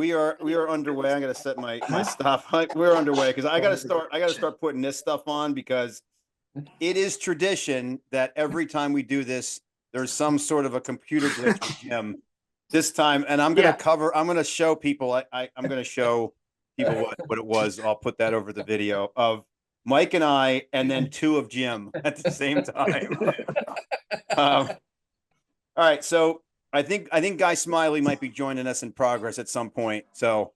we are underway. I'm gonna set my stuff. We're underway because I gotta start putting this stuff on because it is tradition that every time we do this, there's some sort of a computer glitch with Jim this time, and I'm gonna show people. I'm gonna show people what it was. I'll put that over the video of Mike and I, and then two of Jim at the same time. All right, so I think Guy Smiley might be joining us in progress at some point. So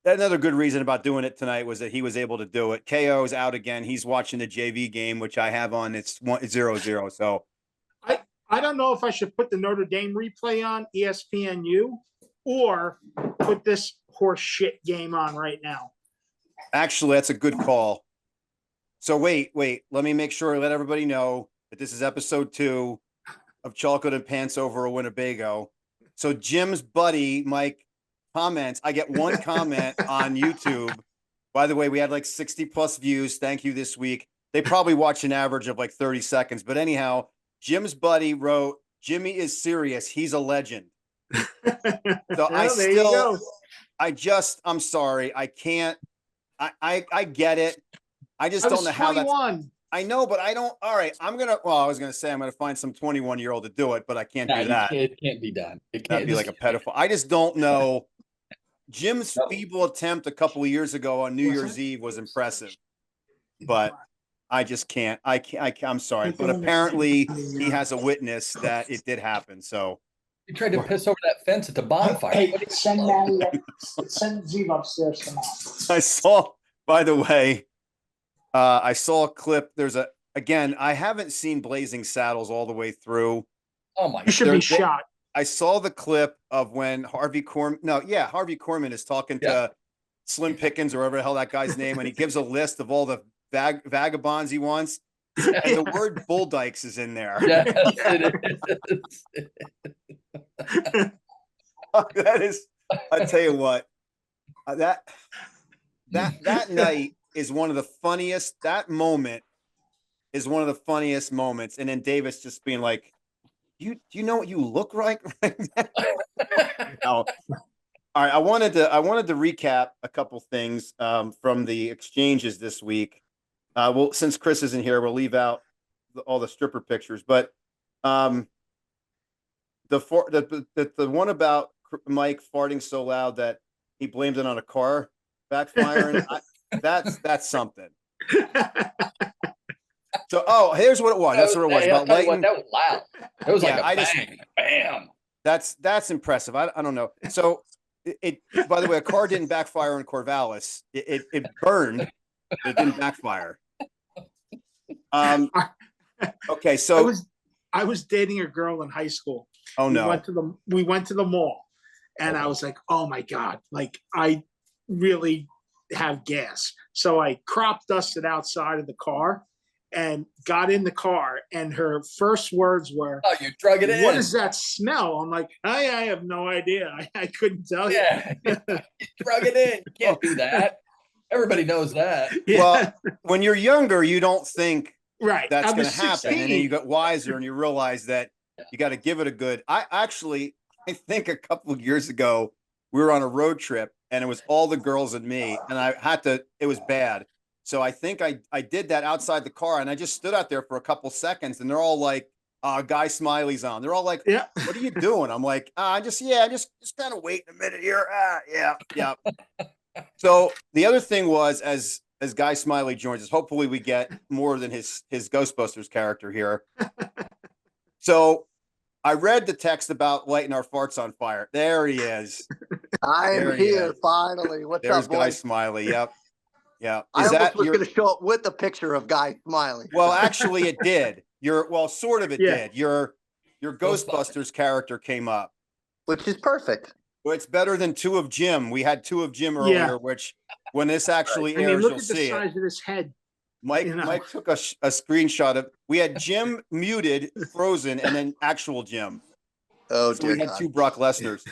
another good reason about doing it tonight was that he was able to do it. KO is out again. He's watching the JV game, which I have on. It's 1-0. So I don't know if I should put the Notre Dame replay on ESPNU or put this horse shit game on right now. Actually, that's a good call. So wait. Let me make sure I let everybody know that this is episode 2 of Chocolate and Pants over a Winnebago. So Jim's buddy, Mike, comments. I get one comment on YouTube. By the way, we had like 60 plus views. Thank you this week. They probably watch an average of like 30 seconds. But anyhow, Jim's buddy wrote, Jimmy is serious. He's a legend. So I'm sorry. I can't. I get it. I just don't know how that's. I know, but I don't. All right, I was gonna say I'm gonna find some 21-year-old to do it, but I can't do that. It can't be done. That'd be like a pedophile. I just don't know. Jim's feeble attempt a couple of years ago on New Year's Eve was impressive, but I just can't. I'm sorry, but apparently he has a witness that it did happen. So he tried to piss over that fence at the bonfire. Hey, send Jiim upstairs tomorrow. I saw. By the way. I saw a clip. I haven't seen Blazing Saddles all the way through. Oh my! You should be shot. I saw the clip of when Harvey Korman is talking to Slim Pickens or whatever the hell that guy's name, and he gives a list of all the vagabonds he wants, and the word bull dykes is in there. Yes, it is. That is. I tell you what, that night. Is one of the funniest. That moment is one of the funniest moments. And then Davis just being like, do you know what you look like right now? All right. I wanted to recap a couple things from the exchanges this week. Well, since Chris isn't here, we'll leave out all the stripper pictures. But the one about Mike farting so loud that he blamed it on a car backfiring. That's something. So, here's what it was. That's what it was about lightning. That was loud. It was like a bam. That's impressive. I don't know. So, it by the way, a car didn't backfire in Corvallis. It burned. It didn't backfire. Okay, so I was dating a girl in high school. Oh no. We went to the mall, and I was like, oh my God, like I really have gas. So I crop dusted outside of the car and got in the car, and her first words were, "Oh, you drug it in. What does that smell?" I'm like, I have no idea. I couldn't tell you. You drug it in. You can't do that. Everybody knows that. Yeah. Well, when you're younger, you don't think that's going to happen. 16. And then you get wiser and you realize that you got to give it a good. I think a couple of years ago, we were on a road trip and it was all the girls and me, and it was bad. So I think I did that outside the car, and I just stood out there for a couple seconds, and they're all like, Guy Smiley's on. They're all like, yeah. What are you doing? I'm like, just kind of waiting a minute here. Yeah. So the other thing was, as Guy Smiley joins us, hopefully we get more than his Ghostbusters character here. So I read the text about lighting our farts on fire. There he is. I am here finally. What's There's up, Guy boys? Smiley. Yep. Yeah. I almost was going to show up with a picture of Guy Smiley. Well, actually, it did. Sort of it did. Your Ghostbusters character came up, which is perfect. Well, it's better than two of Jiim. We had two of Jiim earlier, which when this actually airs, look you'll at the see size of his head. Mike took a screenshot of. We had Jiim muted, frozen, and then actual Jiim. Oh, so we had two Brock Lesnar's.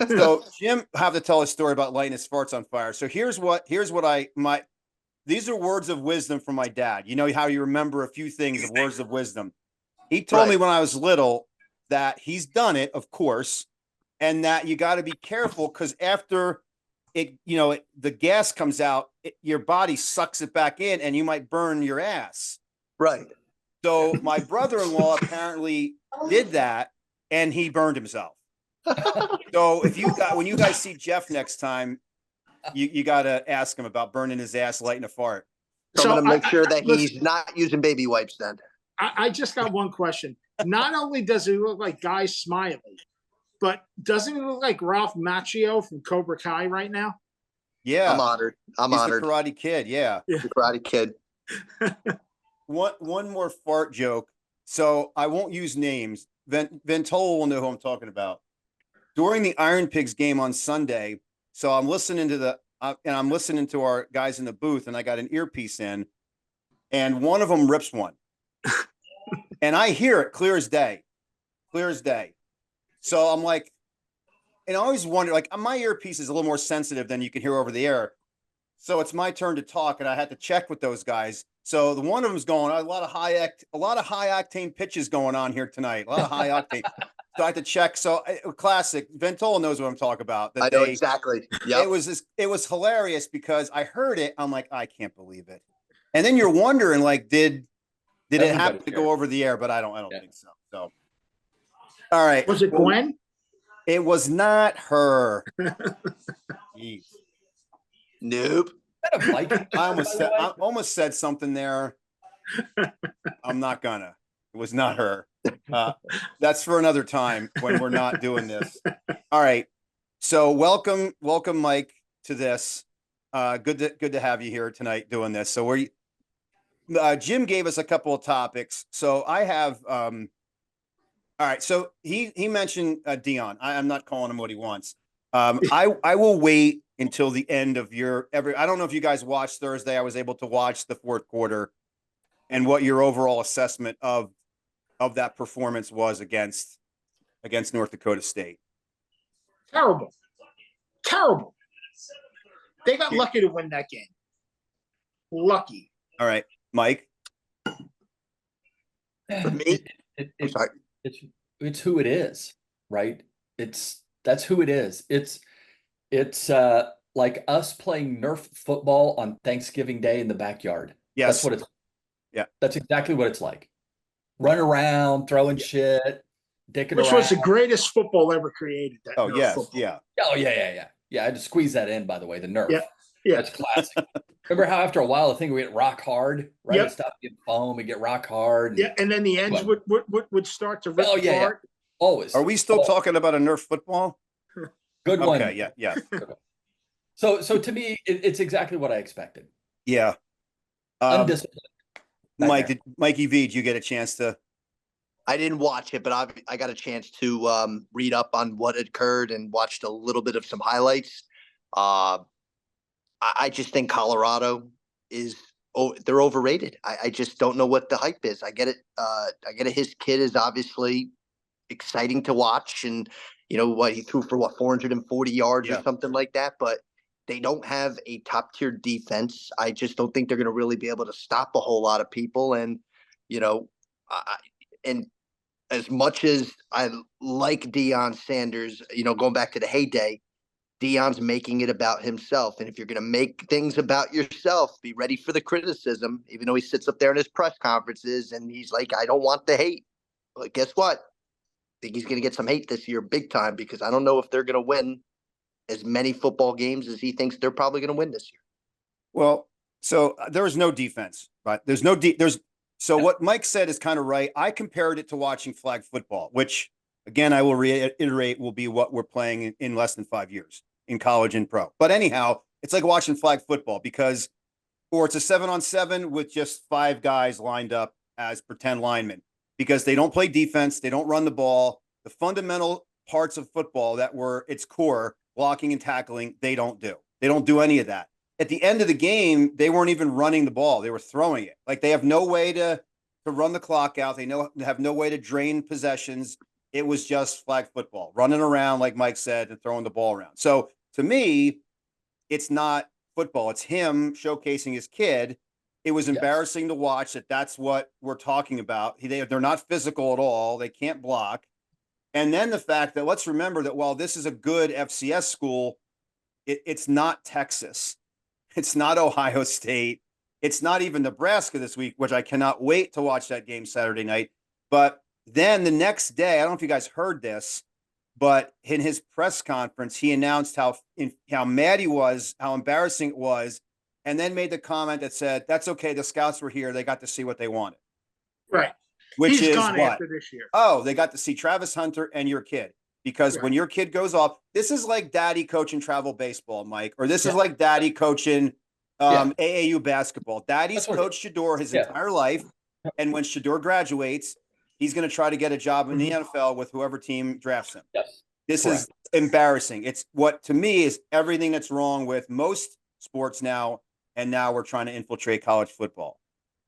So Jiim have to tell a story about lighting his farts on fire. So here's what these are words of wisdom from my dad. You know how you remember a few things of words of wisdom. He told me when I was little that he's done it, of course, and that you got to be careful because after it, the gas comes out, your body sucks it back in, and you might burn your ass. Right. So my brother-in-law apparently did that, and he burned himself. So when you guys see Jeff next time, you got to ask him about burning his ass lighting a fart. So I'm going to make sure that listen, he's not using baby wipes then. I just got one question. Not only does he look like Guy Smiley, but doesn't he look like Ralph Macchio from Cobra Kai right now? Yeah. I'm honored. I'm honored. The Karate Kid. Yeah. The Karate Kid. One more fart joke. So I won't use names. Ventola will know who I'm talking about. During the Iron Pigs game on Sunday, so I'm listening to I'm listening to our guys in the booth, and I got an earpiece in, and one of them rips one, and I hear it clear as day. So I'm like, and I always wonder, like, my earpiece is a little more sensitive than you can hear over the air. So it's my turn to talk, and I had to check with those guys. So the one of them's going, a lot of high octane pitches going on here tonight. A lot of high octane. So I had to check. So classic. Ventola knows what I'm talking about. I know exactly. Yeah. It was hilarious because I heard it. I'm like, I can't believe it. And then you're wondering, like, did it happen to go over the air? But I don't think so. So, all right. Was it Gwen? It was not her. Jeez. Nope. I almost said something there. I'm not gonna. It was not her. That's for another time when we're not doing this. All right. So welcome, Mike, to this. Good to have you here tonight doing this. So Jiim gave us a couple of topics. So I have all right. So he mentioned Dion. I'm not calling him what he wants. I will wait until the end of I don't know if you guys watched Thursday. I was able to watch the fourth quarter and what your overall assessment of that performance was against North Dakota State. Terrible. They got lucky to win that game. Lucky. All right, Mike. For me, it's who it is, right? That's who it is. It's like us playing Nerf football on Thanksgiving Day in the backyard. Yes. That's what it's. Yeah. That's exactly what it's like. Run around, throwing shit, dicking Which around. was the greatest football ever created. That Oh, Nerf yes. football. Yeah. Oh, yeah. Yeah, I had to squeeze that in, by the way, the Nerf. Yeah. That's classic. Remember how after a while the thing would get rock hard, right? Yep. It stopped getting foam, it get rock hard. Yeah, and then the ends would start to rip apart. Yeah. Always. Are we still talking about a Nerf football? Good one. Okay, yeah. So to me, it's exactly what I expected. Yeah. Undisciplined. Mikey V, did you get a chance to? I didn't watch it, but I got a chance to read up on what occurred and watched a little bit of some highlights. I just think Colorado they're overrated. I just don't know what the hype is. I get it. His kid is obviously exciting to watch, and what he threw for 440 yards or something like that. But they don't have a top tier defense. I just don't think they're going to really be able to stop a whole lot of people. And and as much as I like Deion Sanders, going back to the heyday, Deion's making it about himself. And if you're going to make things about yourself, be ready for the criticism, even though he sits up there in his press conferences and he's like, I don't want the hate. But guess what? I think he's going to get some hate this year big time, because I don't know if they're going to win as many football games as he thinks they're probably going to win this year. Well, so there was no defense, right? So what Mike said is kind of right. I compared it to watching flag football, which, again, I will reiterate, will be what we're playing in less than 5 years in college and pro. But anyhow, it's like watching flag football it's a 7-on-7 with just 5 guys lined up as pretend linemen, because they don't play defense. They don't run the ball. The fundamental parts of football that were its core, blocking and tackling, they don't do. They don't do any of that. At the end of the game, they weren't even running the ball. They were throwing it. Like, they have no way to run the clock out. They have no way to drain possessions. It was just flag football, running around, like Mike said, and throwing the ball around. So to me, it's not football. It's him showcasing his kid. It was embarrassing to watch that's what we're talking about. They're not physical at all. They can't block. And then the fact that let's remember that while this is a good FCS school, it's not Texas. It's not Ohio State. It's not even Nebraska this week, which I cannot wait to watch that game Saturday night. But then the next day, I don't know if you guys heard this, but in his press conference, he announced how mad he was, how embarrassing it was, and then made the comment that said, "That's okay. The scouts were here. They got to see what they wanted." Right. Which He's is gone what? after this year. Oh, they got to see Travis Hunter and your kid. Because Right. when your kid goes off, this is like daddy coaching travel baseball, Mike, or this is Yeah. like daddy coaching Yeah. AAU basketball. Daddy's That's what- coached Shador his Yeah. entire life. And when Shador graduates, he's going to try to get a job in the NFL with whoever team drafts him. Yes. This Correct. is embarrassing. It's what to me is everything that's wrong with most sports now. And now we're trying to infiltrate college football.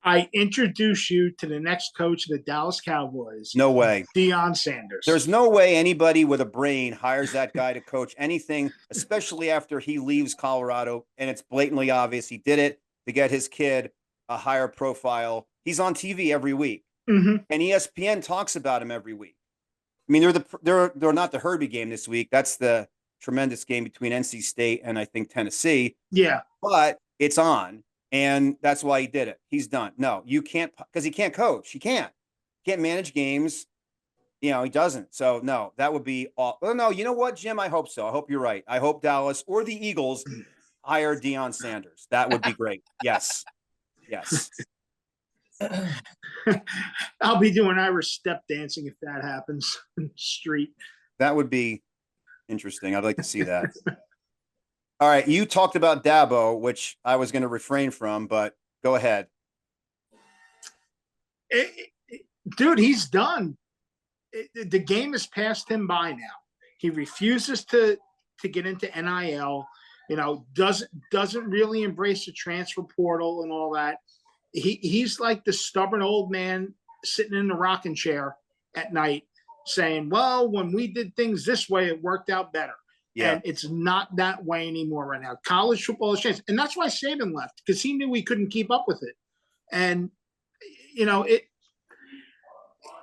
I introduce you to the next coach of the Dallas Cowboys. No way. Deion Sanders. There's no way anybody with a brain hires that guy to coach anything, especially after he leaves Colorado. And it's blatantly obvious he did it to get his kid a higher profile. He's on TV every week, Mhm. and ESPN talks about him every week. I mean, they're not the Herbie game this week. That's the tremendous game between NC State and I think Tennessee. Yeah. But it's on, and that's why he did it. He's done. No, you can't, because he can't coach. He can't manage games. He doesn't. So no, that would be all. Well, no, you know what, Jim? I hope so. I hope you're right. I hope Dallas or the Eagles hire Deion Sanders. That would be great. Yes. Yes. I'll be doing Irish step dancing if that happens in the street. That would be interesting. I'd like to see that. All right. You talked about Dabo, which I was going to refrain from, but go ahead. Dude, he's done. The game has passed him by now. He refuses to get into NIL, doesn't really embrace the transfer portal and all that. He's like the stubborn old man sitting in the rocking chair at night saying, well, when we did things this way, it worked out better. Yeah. And it's not that way anymore right now. College football has changed. And that's why Saban left, because he knew he couldn't keep up with it. And,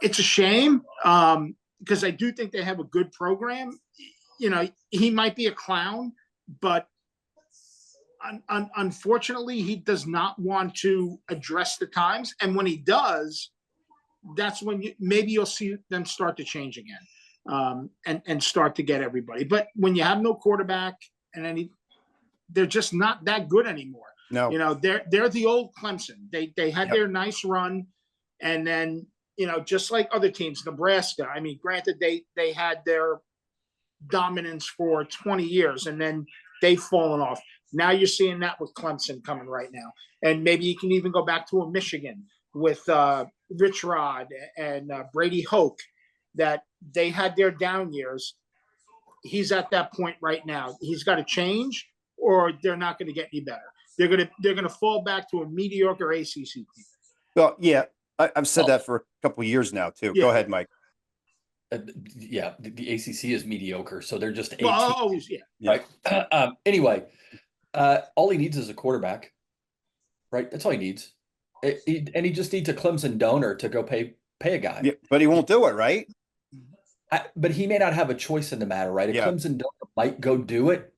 it's a shame because I do think they have a good program. He might be a clown, but unfortunately, he does not want to address the times. And when he does, that's when maybe you'll see them start to change again and start to get everybody. But when you have no quarterback and they're just not that good anymore. No. They're the old Clemson. They had their nice run, and then just like other teams, Nebraska. I mean, granted, they had their dominance for 20 years, and then they've fallen off. Now you're seeing that with Clemson coming right now, and maybe you can even go back to a Michigan with Rich Rod and Brady Hoke, that they had their down years. He's at that point right now. He's got to change, or they're not going to get any better. They're gonna fall back to a mediocre ACC team. Well, yeah, I've said that for a couple of years now too. Yeah. Go ahead, Mike. Yeah, the ACC is mediocre, so they're just 18. Well, always, yeah. Right. Anyway, all he needs is a quarterback, right? That's all he needs. And he just needs a Clemson donor to go pay a guy. Yeah, but he won't do it, right? But he may not have a choice in the matter, right? A Clemson donor might go do it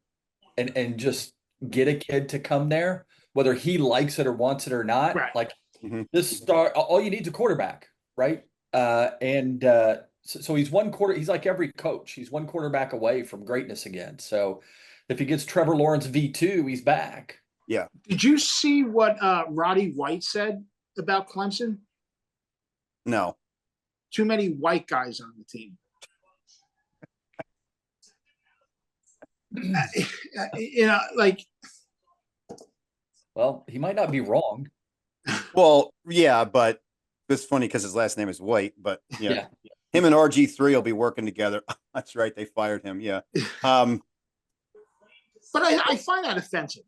and just get a kid to come there, whether he likes it or wants it or not. Right. Like all you need is a quarterback, right? So he's one quarter. He's like every coach. He's one quarterback away from greatness again. So if he gets Trevor Lawrence V2, he's back. Yeah. Did you see what Roddy White said about Clemson? No. Too many white guys on the team. Well, he might not be wrong. Well, yeah, but it's funny because his last name is White. But yeah. Him and RG3 will be working together. That's right. They fired him. Yeah. But I find that offensive.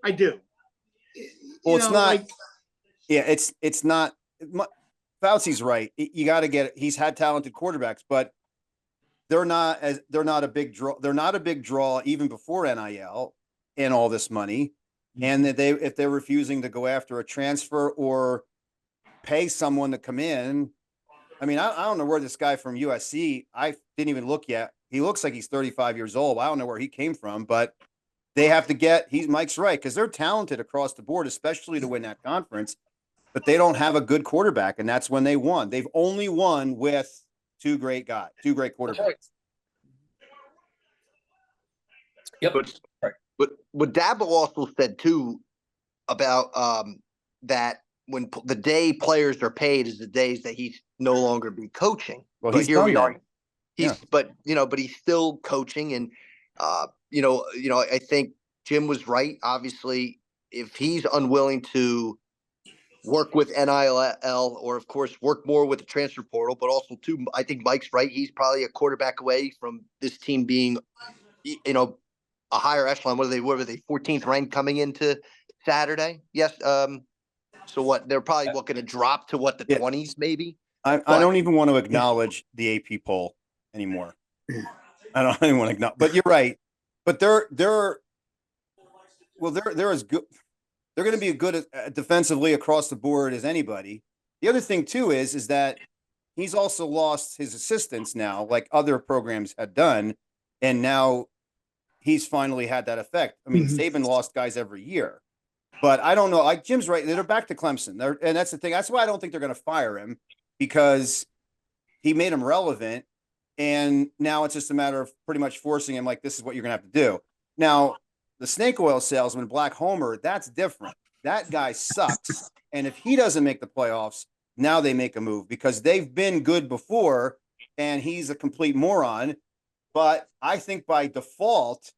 I do. Well, it's not. It's not. Fauci's right. You got to get it. He's had talented quarterbacks, but they're not a big draw. They're not a big draw even before NIL and all this money. And that if they're refusing to go after a transfer or pay someone to come in, I mean, I don't know where this guy from USC, I didn't even look yet. He looks like he's 35 years old. I don't know where he came from, but they have to get, Mike's right, because they're talented across the board, especially to win that conference, but they don't have a good quarterback, and that's when they won. They've only won with two great quarterbacks. Right. Yep. But what Dabo also said too about that when the day players are paid is the days that he's no longer be coaching. Well, but he's here done we that. are. He's Yeah. but he's still coaching, and I think Jim was right. Obviously, if he's unwilling to work with NIL or of course work more with the transfer portal, but also too, I think Mike's right. He's probably a quarterback away from this team being, a higher echelon. What were they 14th ranked coming into Saturday? Yes. So what they're probably going to drop to the 20s maybe. I don't even want to acknowledge the AP poll anymore. I don't even want to acknowledge, but you're right. But they're as good. They're going to be as good defensively across the board as anybody. The other thing too is that he's also lost his assistants now, like other programs had done, and now he's finally had that effect. I mean, Saban lost guys every year, but I don't know. Like Jim's right; they're back to Clemson. And that's the thing. That's why I don't think they're going to fire him, because he made him relevant, and now it's just a matter of pretty much forcing him. Like, this is what you're going to have to do now. The snake oil salesman, Black Homer, that's different. That guy sucks. And if he doesn't make the playoffs, now they make a move, because they've been good before and he's a complete moron. But I think by default,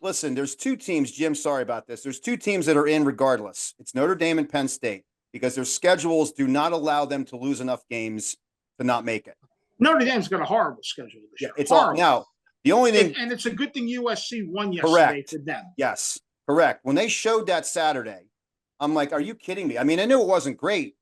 listen, there's two teams, Jim, sorry about this. There's two teams that are in regardless. It's Notre Dame and Penn State, because their schedules do not allow them to lose enough games to not make it. Notre Dame's got a horrible schedule this year. It's horrible. all now. The only thing, and it's a good thing USC won yesterday for them. Yes, correct. When they showed that Saturday, I'm like, are you kidding me? I mean, I knew it wasn't great,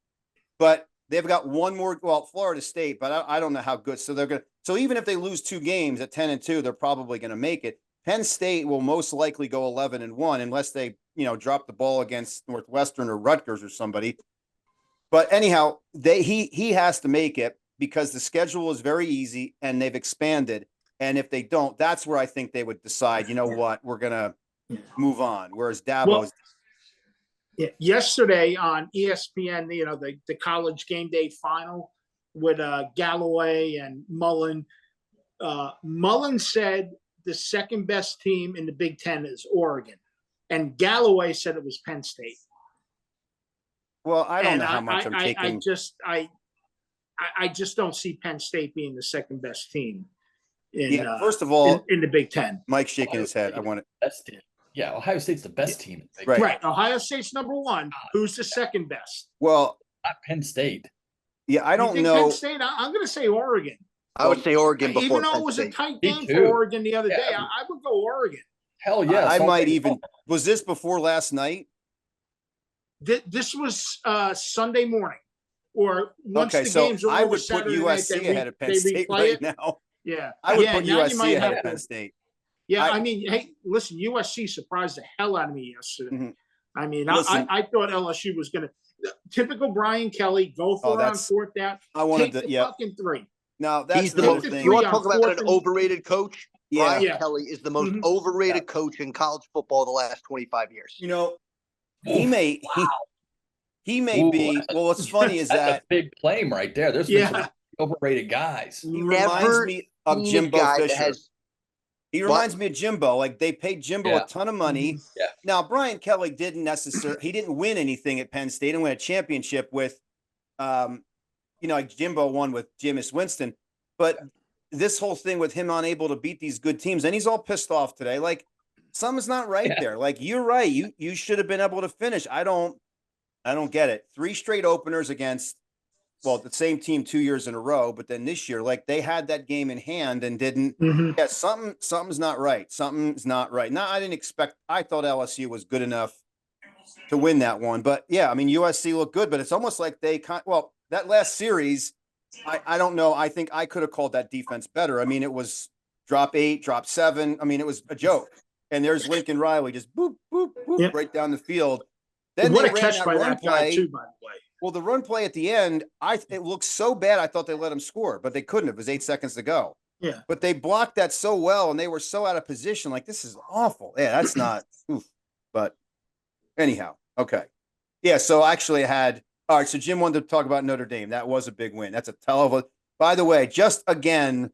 but they've got one more. Well, Florida State, but I don't know how good. So they're going to. So even if they lose two games at 10-2, they're probably going to make it. Penn State will most likely go 11-1 unless they, drop the ball against Northwestern or Rutgers or somebody. But anyhow, he has to make it, because the schedule is very easy and they've expanded. And if they don't, that's where I think they would decide, you know what, we're going to move on. Whereas Dabo's. Yesterday on ESPN, the college game day final with Galloway and Mullen. Mullen said the second best team in the Big Ten is Oregon. And Galloway said it was Penn State. Well, I don't know how much I'm taking. I just don't see Penn State being the second best team. First of all, in the Big Ten. Mike's shaking his head. I want it. Best team. Yeah, Ohio State's the best team. Right. Ohio State's number one. Who's the second best? Well, not Penn State. Yeah, I don't know. Penn State. I'm going to say Oregon. I would say Oregon before. Even though it was a tight game for Oregon the other day, I would go Oregon. Hell yeah! I might even. Was this before last night? This was Sunday morning, or once the so games are I over would Saturday put USC night, ahead of Penn State right now. Yeah, I would put USC ahead of Penn State. Yeah, I mean, hey, listen, USC surprised the hell out of me yesterday. Mm-hmm. I mean, I thought LSU was going to typical Brian Kelly go for it on fourth down. I wanted take the fucking three. Now that's the most. You want to talk about an overrated coach? Brian Kelly is the most overrated coach in college football the last 25 years. He may be. Well, what's funny is that's a big claim right there. There's been some overrated guys. He reminds me of Jimbo Fisher. He reminds me of Jimbo. Like, they paid Jimbo a ton of money. Yeah. Now, Brian Kelly didn't win anything at Penn State and win a championship with, like Jimbo won with Jameis Winston. But this whole thing with him unable to beat these good teams, and he's all pissed off today. Like, something's not right there. Like, you're right. You should have been able to finish. I don't get it. 3 straight openers against, the same team 2 years in a row, but then this year, like, they had that game in hand and didn't. Mm-hmm. Yeah, something's not right. Something's not right. Now, I thought LSU was good enough to win that one, but yeah, I mean, USC looked good, but it's almost like that last series, I don't know. I think I could have called that defense better. I mean, it was drop 8, drop 7. I mean, it was a joke. And there's Lincoln Riley just boop, boop, boop, right down the field. Then what a catch by that guy too, by the way. Well, the run play at the end, it looked so bad. I thought they let him score, but they couldn't. It was 8 seconds to go. Yeah. But they blocked that so well, and they were so out of position. Like, this is awful. Yeah, that's not. Oof. But anyhow, okay. Yeah. So actually, I had. All right. So Jim wanted to talk about Notre Dame. That was a big win. That's a hell of a. By the way, just again,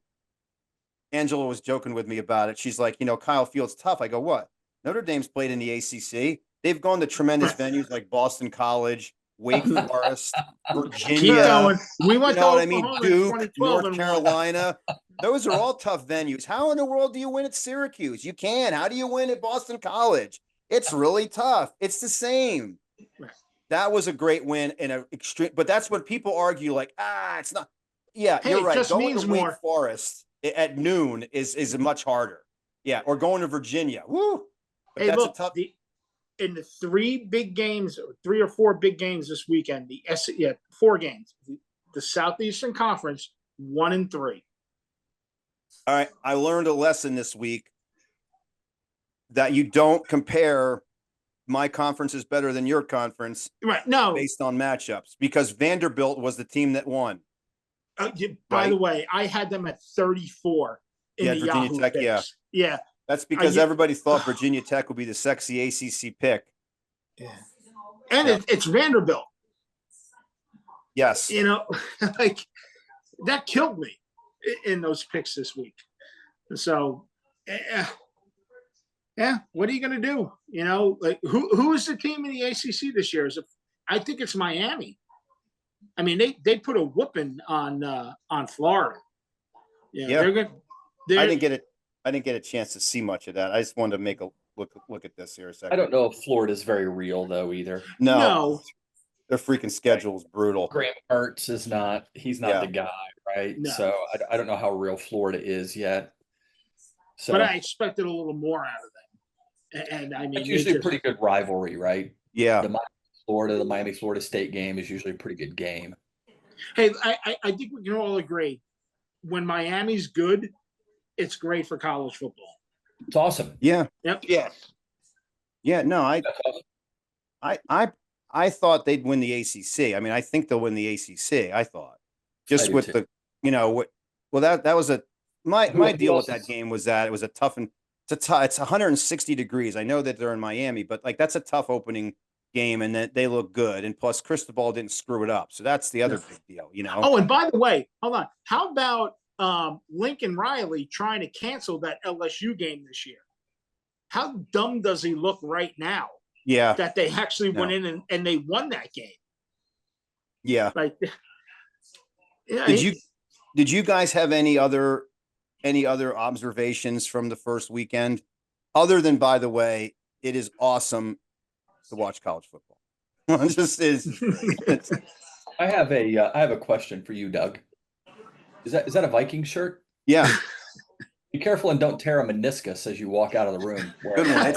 Angela was joking with me about it. She's like, Kyle Field's tough. I go, what? Notre Dame's played in the ACC. They've gone to tremendous venues like Boston College, Wake Forest, Virginia. Keep going. We went You know to what I mean? Oklahoma in Duke, 2012 North and won. Carolina. Those are all tough venues. How in the world do you win at Syracuse? You can. How do you win at Boston College? It's really tough. It's the same. That was a great win in an extreme, but that's what people argue. Like, it's not. Yeah, Hey, you're it right. just Going means to Wake more. Forest at noon is much harder. Yeah, or going to Virginia. Woo! But Hey, that's look, a tough. In the 3 or 4 big games this weekend, 4 games. The Southeastern Conference 1-3. All right, I learned a lesson this week that you don't compare my conference is better than your conference, Right? No. based on matchups, because Vanderbilt was the team that won. By the way, I had them at 34 in the Virginia Yahoo Tech. picks. Yeah. That's because everybody thought Virginia Tech would be the sexy ACC pick. Yeah. And it's Vanderbilt. Yes. Like that killed me in those picks this week. So, what are you going to do? Like who is the team in the ACC this year? I think it's Miami. I mean, they put a whooping on Florida. Yeah. They're good. I didn't get a chance to see much of that. I just wanted to make a look at this here a second. I don't know if Florida's very real though either. No. Their freaking schedule is brutal. Graham Mertz is not. He's not the guy, right? No. So I don't know how real Florida is yet. So, but I expected a little more out of them. And I mean, it's usually a pretty good rivalry, right? Yeah. The Miami-Florida State game is usually a pretty good game. Hey, I think we can all agree when Miami's good, it's great for college football. It's awesome. Yeah. Yep. Yes. Yeah. No, That's awesome. I thought they'd win the ACC. I mean, I think they'll win the ACC. I thought just with too. that was my deal with else that game was that it was a tough it's 160 degrees. I know that they're in Miami, but like that's a tough opening game, and that they look good. And plus, Cristobal didn't screw it up, so that's the other big deal. Oh, and by the way, hold on. How about Lincoln Riley trying to cancel that LSU game this year? How dumb does he look right now? Yeah, that they actually went in and they won that game. Yeah. Like, yeah. Did you guys have any other observations from the first weekend, other than, by the way, it is awesome to watch college football. It just is. I have a question for you, Doug. Is that a Viking shirt? Yeah. Be careful and don't tear a meniscus as you walk out of the room. Good one.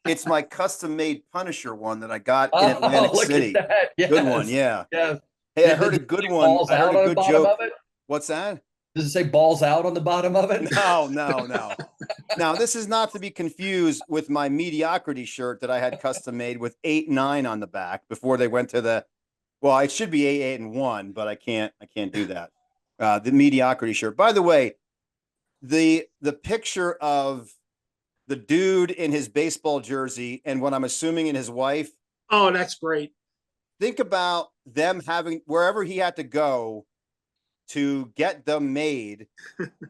It's my custom made Punisher one that I got in Atlantic City. Yes. Good one. Yeah. Yes. Hey, I heard a good one. I heard a good joke. What's that? Does it say balls out on the bottom of it? No. Now, this is not to be confused with my mediocrity shirt that I had custom made with 8-9 on the back before they went to it should be 8-1, but I can't do that. The mediocrity shirt. By the way, the picture of the dude in his baseball jersey and what I'm assuming in his wife. Oh, that's great. Think about them having wherever he had to go to get them made.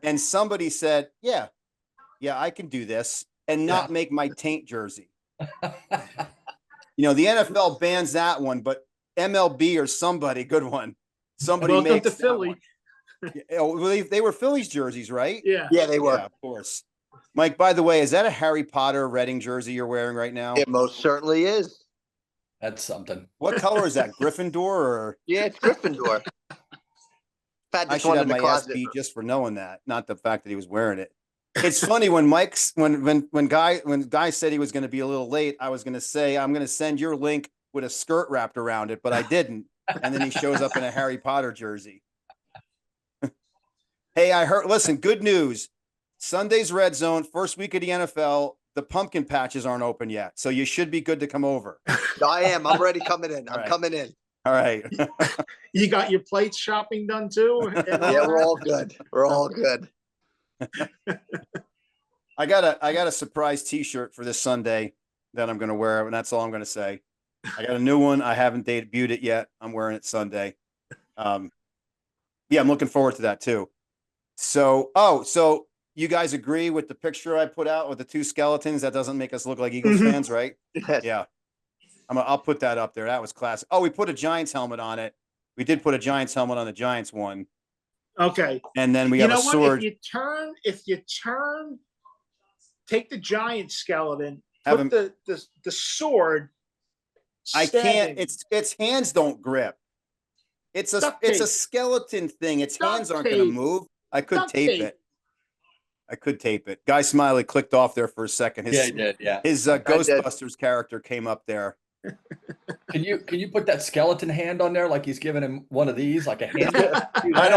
And somebody said, yeah, I can do this and not make my taint jersey. The NFL bans that one, but MLB or somebody, good one. Somebody Welcome makes to Philly. They were Phillies jerseys, right? Yeah. Yeah, they were. Yeah, of course. Mike, by the way, is that a Harry Potter Reading jersey you're wearing right now? It most certainly is. That's something. What color is that? Gryffindor or? Yeah, it's Gryffindor. I should have my SB just for knowing that, not the fact that he was wearing it. It's funny when Guy said he was going to be a little late, I was going to say, I'm going to send your link with a skirt wrapped around it, but I didn't. And then he shows up in a Harry Potter jersey. Hey, listen, good news. Sunday's Red Zone, first week of the NFL. The pumpkin patches aren't open yet, so you should be good to come over. I am. I'm already coming in. I'm right. coming in. All right. You got your plate shopping done too? Yeah, we're all good. We're all good. I got a surprise T-shirt for this Sunday that I'm going to wear, and that's all I'm going to say. I got a new one. I haven't debuted it yet. I'm wearing it Sunday. Yeah, I'm looking forward to that too. So you guys agree with the picture I put out with the two skeletons? That doesn't make us look like Eagles Mhm. fans, right? Yeah. I'll put that up there. That was classic. Oh, we put a Giants helmet on it. We did put a Giants helmet on the Giants one. Okay. And then we You have a know what? sword. If you turn, take the giant skeleton, Have put the sword. I can't. stabbing. Its hands don't grip. It's a Duct it's a tape. skeleton thing. Its Duct hands aren't going to tape. move. I could Duct tape tape. it. I could tape it. Guy Smiley clicked off there for a second. Yeah, he did. Yeah. His Ghostbusters character came up there. Can you put that skeleton hand on there like he's giving him one of these, like a hand? I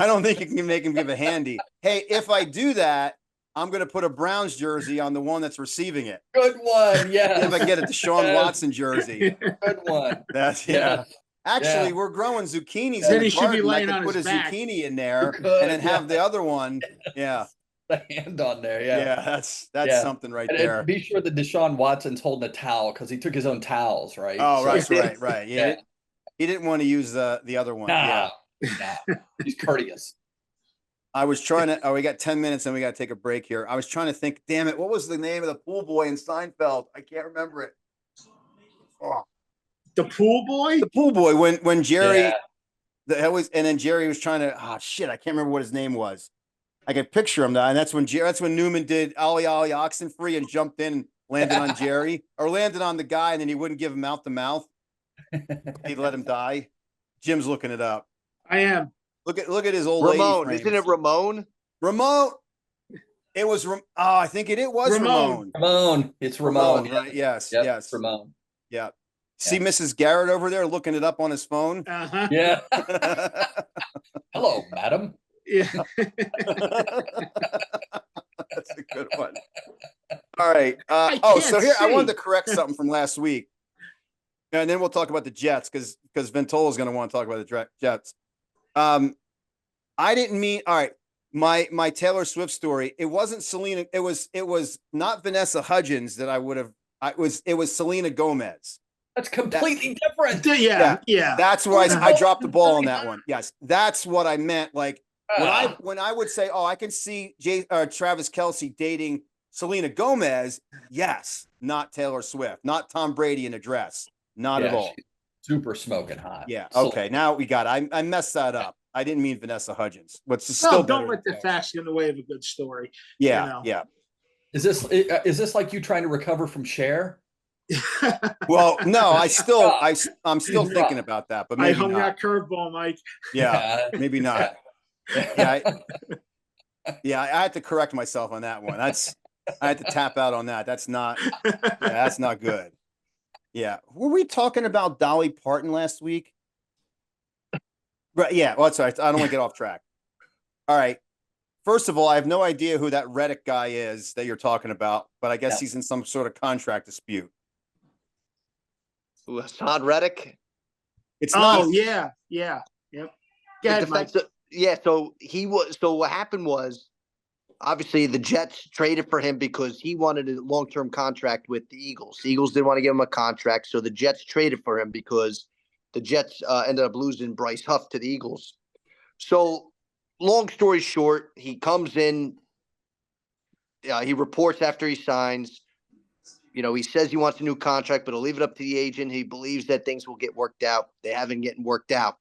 don't think you can make him give a handy. Hey, if I do that, I'm going to put a Browns jersey on the one that's receiving it. Good one. Yeah. If I get a Deshaun Watson jersey. Good one. That's Yeah. Actually, Yeah. we're growing zucchinis Then in he the should be garden. I laying could on put a his back. zucchini in there You could, and then have the other one. Yeah. The hand on there. Yeah. Yeah, that's Yeah. something right And there. be sure that Deshaun Watson's holding a towel because he took his own towels, right? Oh, So- right. Yeah. He didn't want to use the other one. Yeah. Nah. He's courteous. I was trying to. Oh, we got 10 minutes and we got to take a break here. I was trying to think. Damn it! What was the name of the pool boy in Seinfeld? I can't remember it. Oh, The pool boy? the pool boy when Jerry, Yeah. and then Jerry was trying to. Oh shit! I can't remember what his name was. I can picture him now, and that's when Newman did Ollie Ollie oxen free and jumped in and landed on Jerry or landed on the guy, and then he wouldn't give him mouth to mouth. He'd let him die. Jim's looking it up. I am. Look at his old Ramon, lady isn't frames. it Ramon? Ramon. It was. I think it was Ramon. Ramon. It's Ramon. Right? Yes. Yep, Yes. Ramon. Yeah. See Mrs. Garrett over there looking it up on his phone. Uh-huh. Yeah. That's Hello, madam. Yeah. a good one. All right. I So can't here I wanted see. to correct something from last week, and then we'll talk about the Jets because Ventola is going to want to talk about the Jets. I didn't mean. All right. My Taylor Swift story. It wasn't Selena. It was not Vanessa Hudgens that I would have. It was Selena Gomez. That's completely different. Yeah. That's why I dropped the ball on that one. Yes, that's what I meant. Like when I would say, "Oh, I can see Travis Kelce dating Selena Gomez," yes, not Taylor Swift, not Tom Brady in a dress, not at all. she's super smoking hot. Yeah. So- Okay. Now we got it. I messed that up. I didn't mean Vanessa Hudgens. What's No, still don't better let the than facts get in the way of a good story. Yeah. you know. Yeah. Is this like you trying to recover from Cher? Well, no, I'm still thinking about that, but I maybe hung not. that curveball, Mike. Yeah. Maybe not. Yeah. I had to correct myself on that one. I had to tap out on that. That's not good. Yeah. Were we talking about Dolly Parton last week? Right. Yeah. Well, that's all right. I don't want to get off track. All right. First of all, I have no idea who that Reddick guy is that you're talking about, but I guess he's in some sort of contract dispute. Ooh, Hassan Reddick. It's not. Oh, yeah. Yep. Go ahead, Mike. So what happened was, obviously the Jets traded for him because he wanted a long-term contract with the Eagles. The Eagles didn't want to give him a contract, so the Jets traded for him because the Jets ended up losing Bryce Huff to the Eagles. So long story short, he comes in, he reports after he signs. He says he wants a new contract, but he'll leave it up to the agent. He believes that things will get worked out. They haven't getting worked out.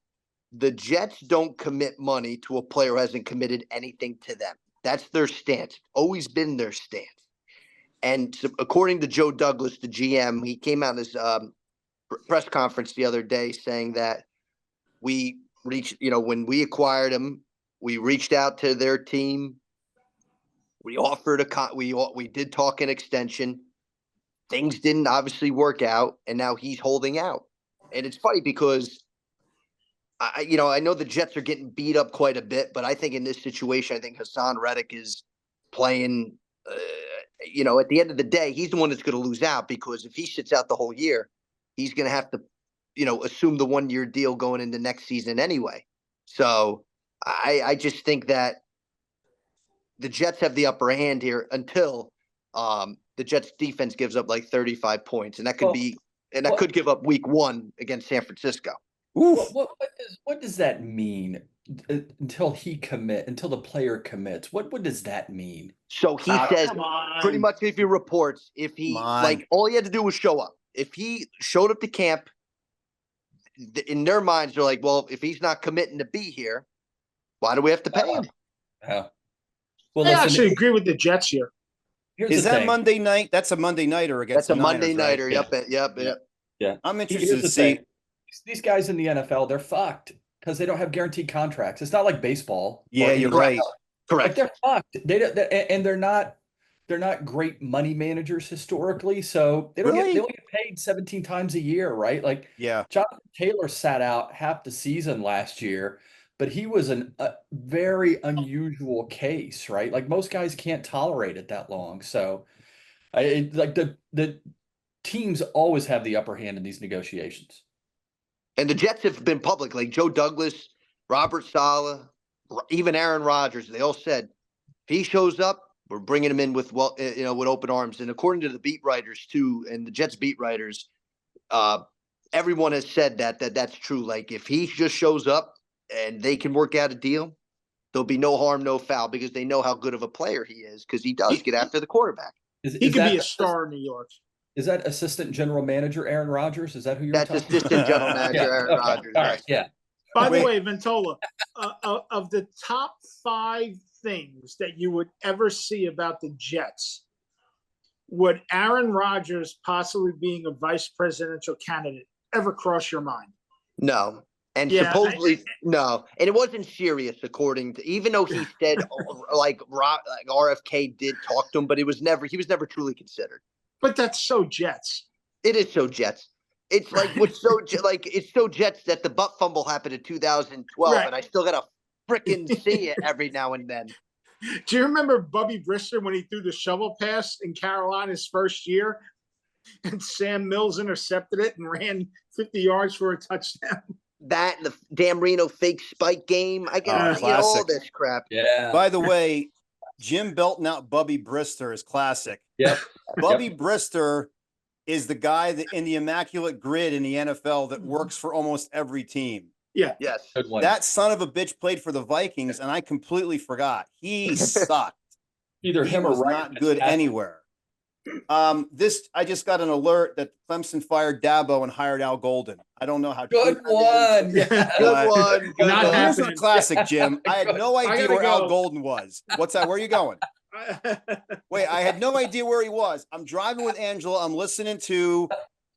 The Jets don't commit money to a player who hasn't committed anything to them. That's their stance. Always been their stance. And so, according to Joe Douglas, the GM, he came out in his press conference the other day saying that we reached, when we acquired him, we reached out to their team. We offered we did talk an extension. Things didn't obviously work out, and now he's holding out. And it's funny because I know the Jets are getting beat up quite a bit, but I think in this situation, I think Hassan Reddick is playing. At the end of the day, he's the one that's going to lose out because if he sits out the whole year, he's going to have to, assume the 1-year deal going into next season anyway. So I just think that the Jets have the upper hand here until the Jets defense gives up like 35 points, and that could could give up week 1 against San Francisco. What does that mean until the player commits? What does that mean? So he says pretty much if he reports, all he had to do was show up. If he showed up to camp, in their minds, they're like, well, if he's not committing to be here, why do we have to pay him? Yeah. Well, I actually agree with the Jets here. Is that Monday night? That's a Monday nighter against That's a the Niners, Monday nighter. right? Yep. Yeah. I'm interested to see. These guys in the NFL, they're fucked because they don't have guaranteed contracts. It's not like baseball. Yeah, you're right. Correct. Like they're fucked. They're not great money managers historically, so they only get paid 17 times a year, right? Like, Jonathan Taylor sat out half the season last year, but he was a very unusual case, right? Like most guys can't tolerate it that long. So, the teams always have the upper hand in these negotiations. And the Jets have been public, like Joe Douglas, Robert Saleh, even Aaron Rodgers. They all said if he shows up, we're bringing him in with with open arms. And according to the beat writers too, and the Jets beat writers, everyone has said that's true. Like if he just shows up and they can work out a deal, there'll be no harm, no foul, because they know how good of a player he is, because he does get after the quarterback. He could be a star in New York. Is that assistant general manager Aaron Rodgers? Is that who you're talking about? That's assistant general manager Aaron Rodgers. All right, yeah. By the way, Ventola, of the top 5 things that you would ever see about the Jets, would Aaron Rodgers possibly being a vice presidential candidate ever cross your mind? No. And supposedly, no. And it wasn't serious, according to, even though he said like RFK did talk to him, but he was never truly considered. But that's so Jets. It is so Jets. It's like it's so Jets that the butt fumble happened in 2012, and I still gotta freaking see it every now and then. Do you remember Bubby Brister when he threw the shovel pass in Carolina's first year, and Sam Mills intercepted it and ran 50 yards for a touchdown? That and the Dan Marino fake spike game. I get all this crap. Yeah. By the way, Jiim belting out Bubby Brister is classic. Yep. Bubby Brister is the guy that in the immaculate grid in the NFL that works for almost every team. Yeah. Yes. Good one. That son of a bitch played for the Vikings, and I completely forgot. He sucked. Either He him or was Ryan not good Fitzpatrick. anywhere. I just got an alert that Clemson fired Dabo and hired Al Golden. I don't know how. Good one. Good one. Good Not one. Here's happening. a classic, Jim. I had no idea gotta where Al go. Golden was. What's that? Where are you going? Wait, I had no idea where he was. I'm driving with Angela. I'm listening to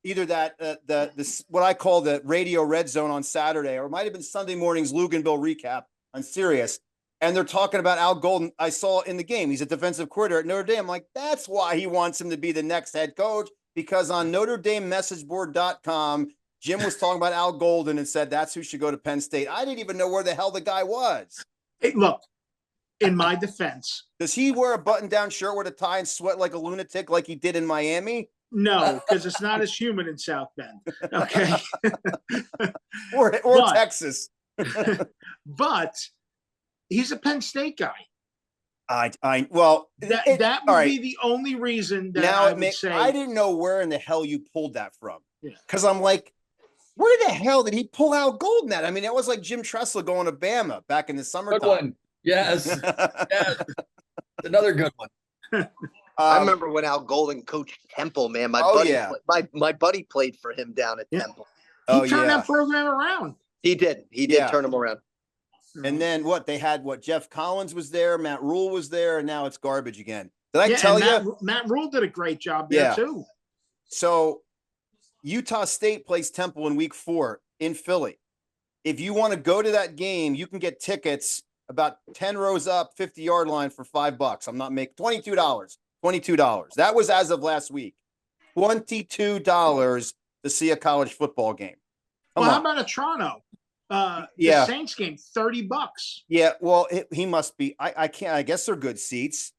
either this what I call the Radio Red Zone on Saturday, or it might have been Sunday morning's Luganville recap on Sirius. And they're talking about Al Golden. I saw in the game. He's a defensive coordinator at Notre Dame. I'm like, that's why he wants him to be the next head coach, because on Notre Dame messageboard.com, Jim was talking about Al Golden and said that's who should go to Penn State. I didn't even know where the hell the guy was. Hey, look, in my defense, Does he wear a button-down shirt with a tie and sweat like a lunatic like he did in Miami? no, because it's not as humid in South Bend. Okay. Or But- Texas? But he's a Penn State guy. That That all would right. be the only reason that Now I it would makes. say. I didn't know where in the hell you pulled that from. Yeah. Because I'm like, where the hell did he pull out Golden at? I mean, it was like Jim Tressler going to Bama back in the Good summertime. one. Yes. Yes. Another good one. I remember when Al Golden coached Temple, man. My buddy played for him down at Temple. He turned that program around. He did turn him around. And then they had Jeff Collins was there, Matt Rule was there, and now it's garbage again. Did I tell you? Matt Rule did a great job there too. So Utah State plays Temple in week 4 in Philly. If you want to go to that game, you can get tickets about 10 rows up, 50-yard line for $5. I'm not making $22. That was as of last week. $22 to see a college football game. How about a Toronto? The Saints game, $30. Yeah, well, he must be. I can't. I guess they're good seats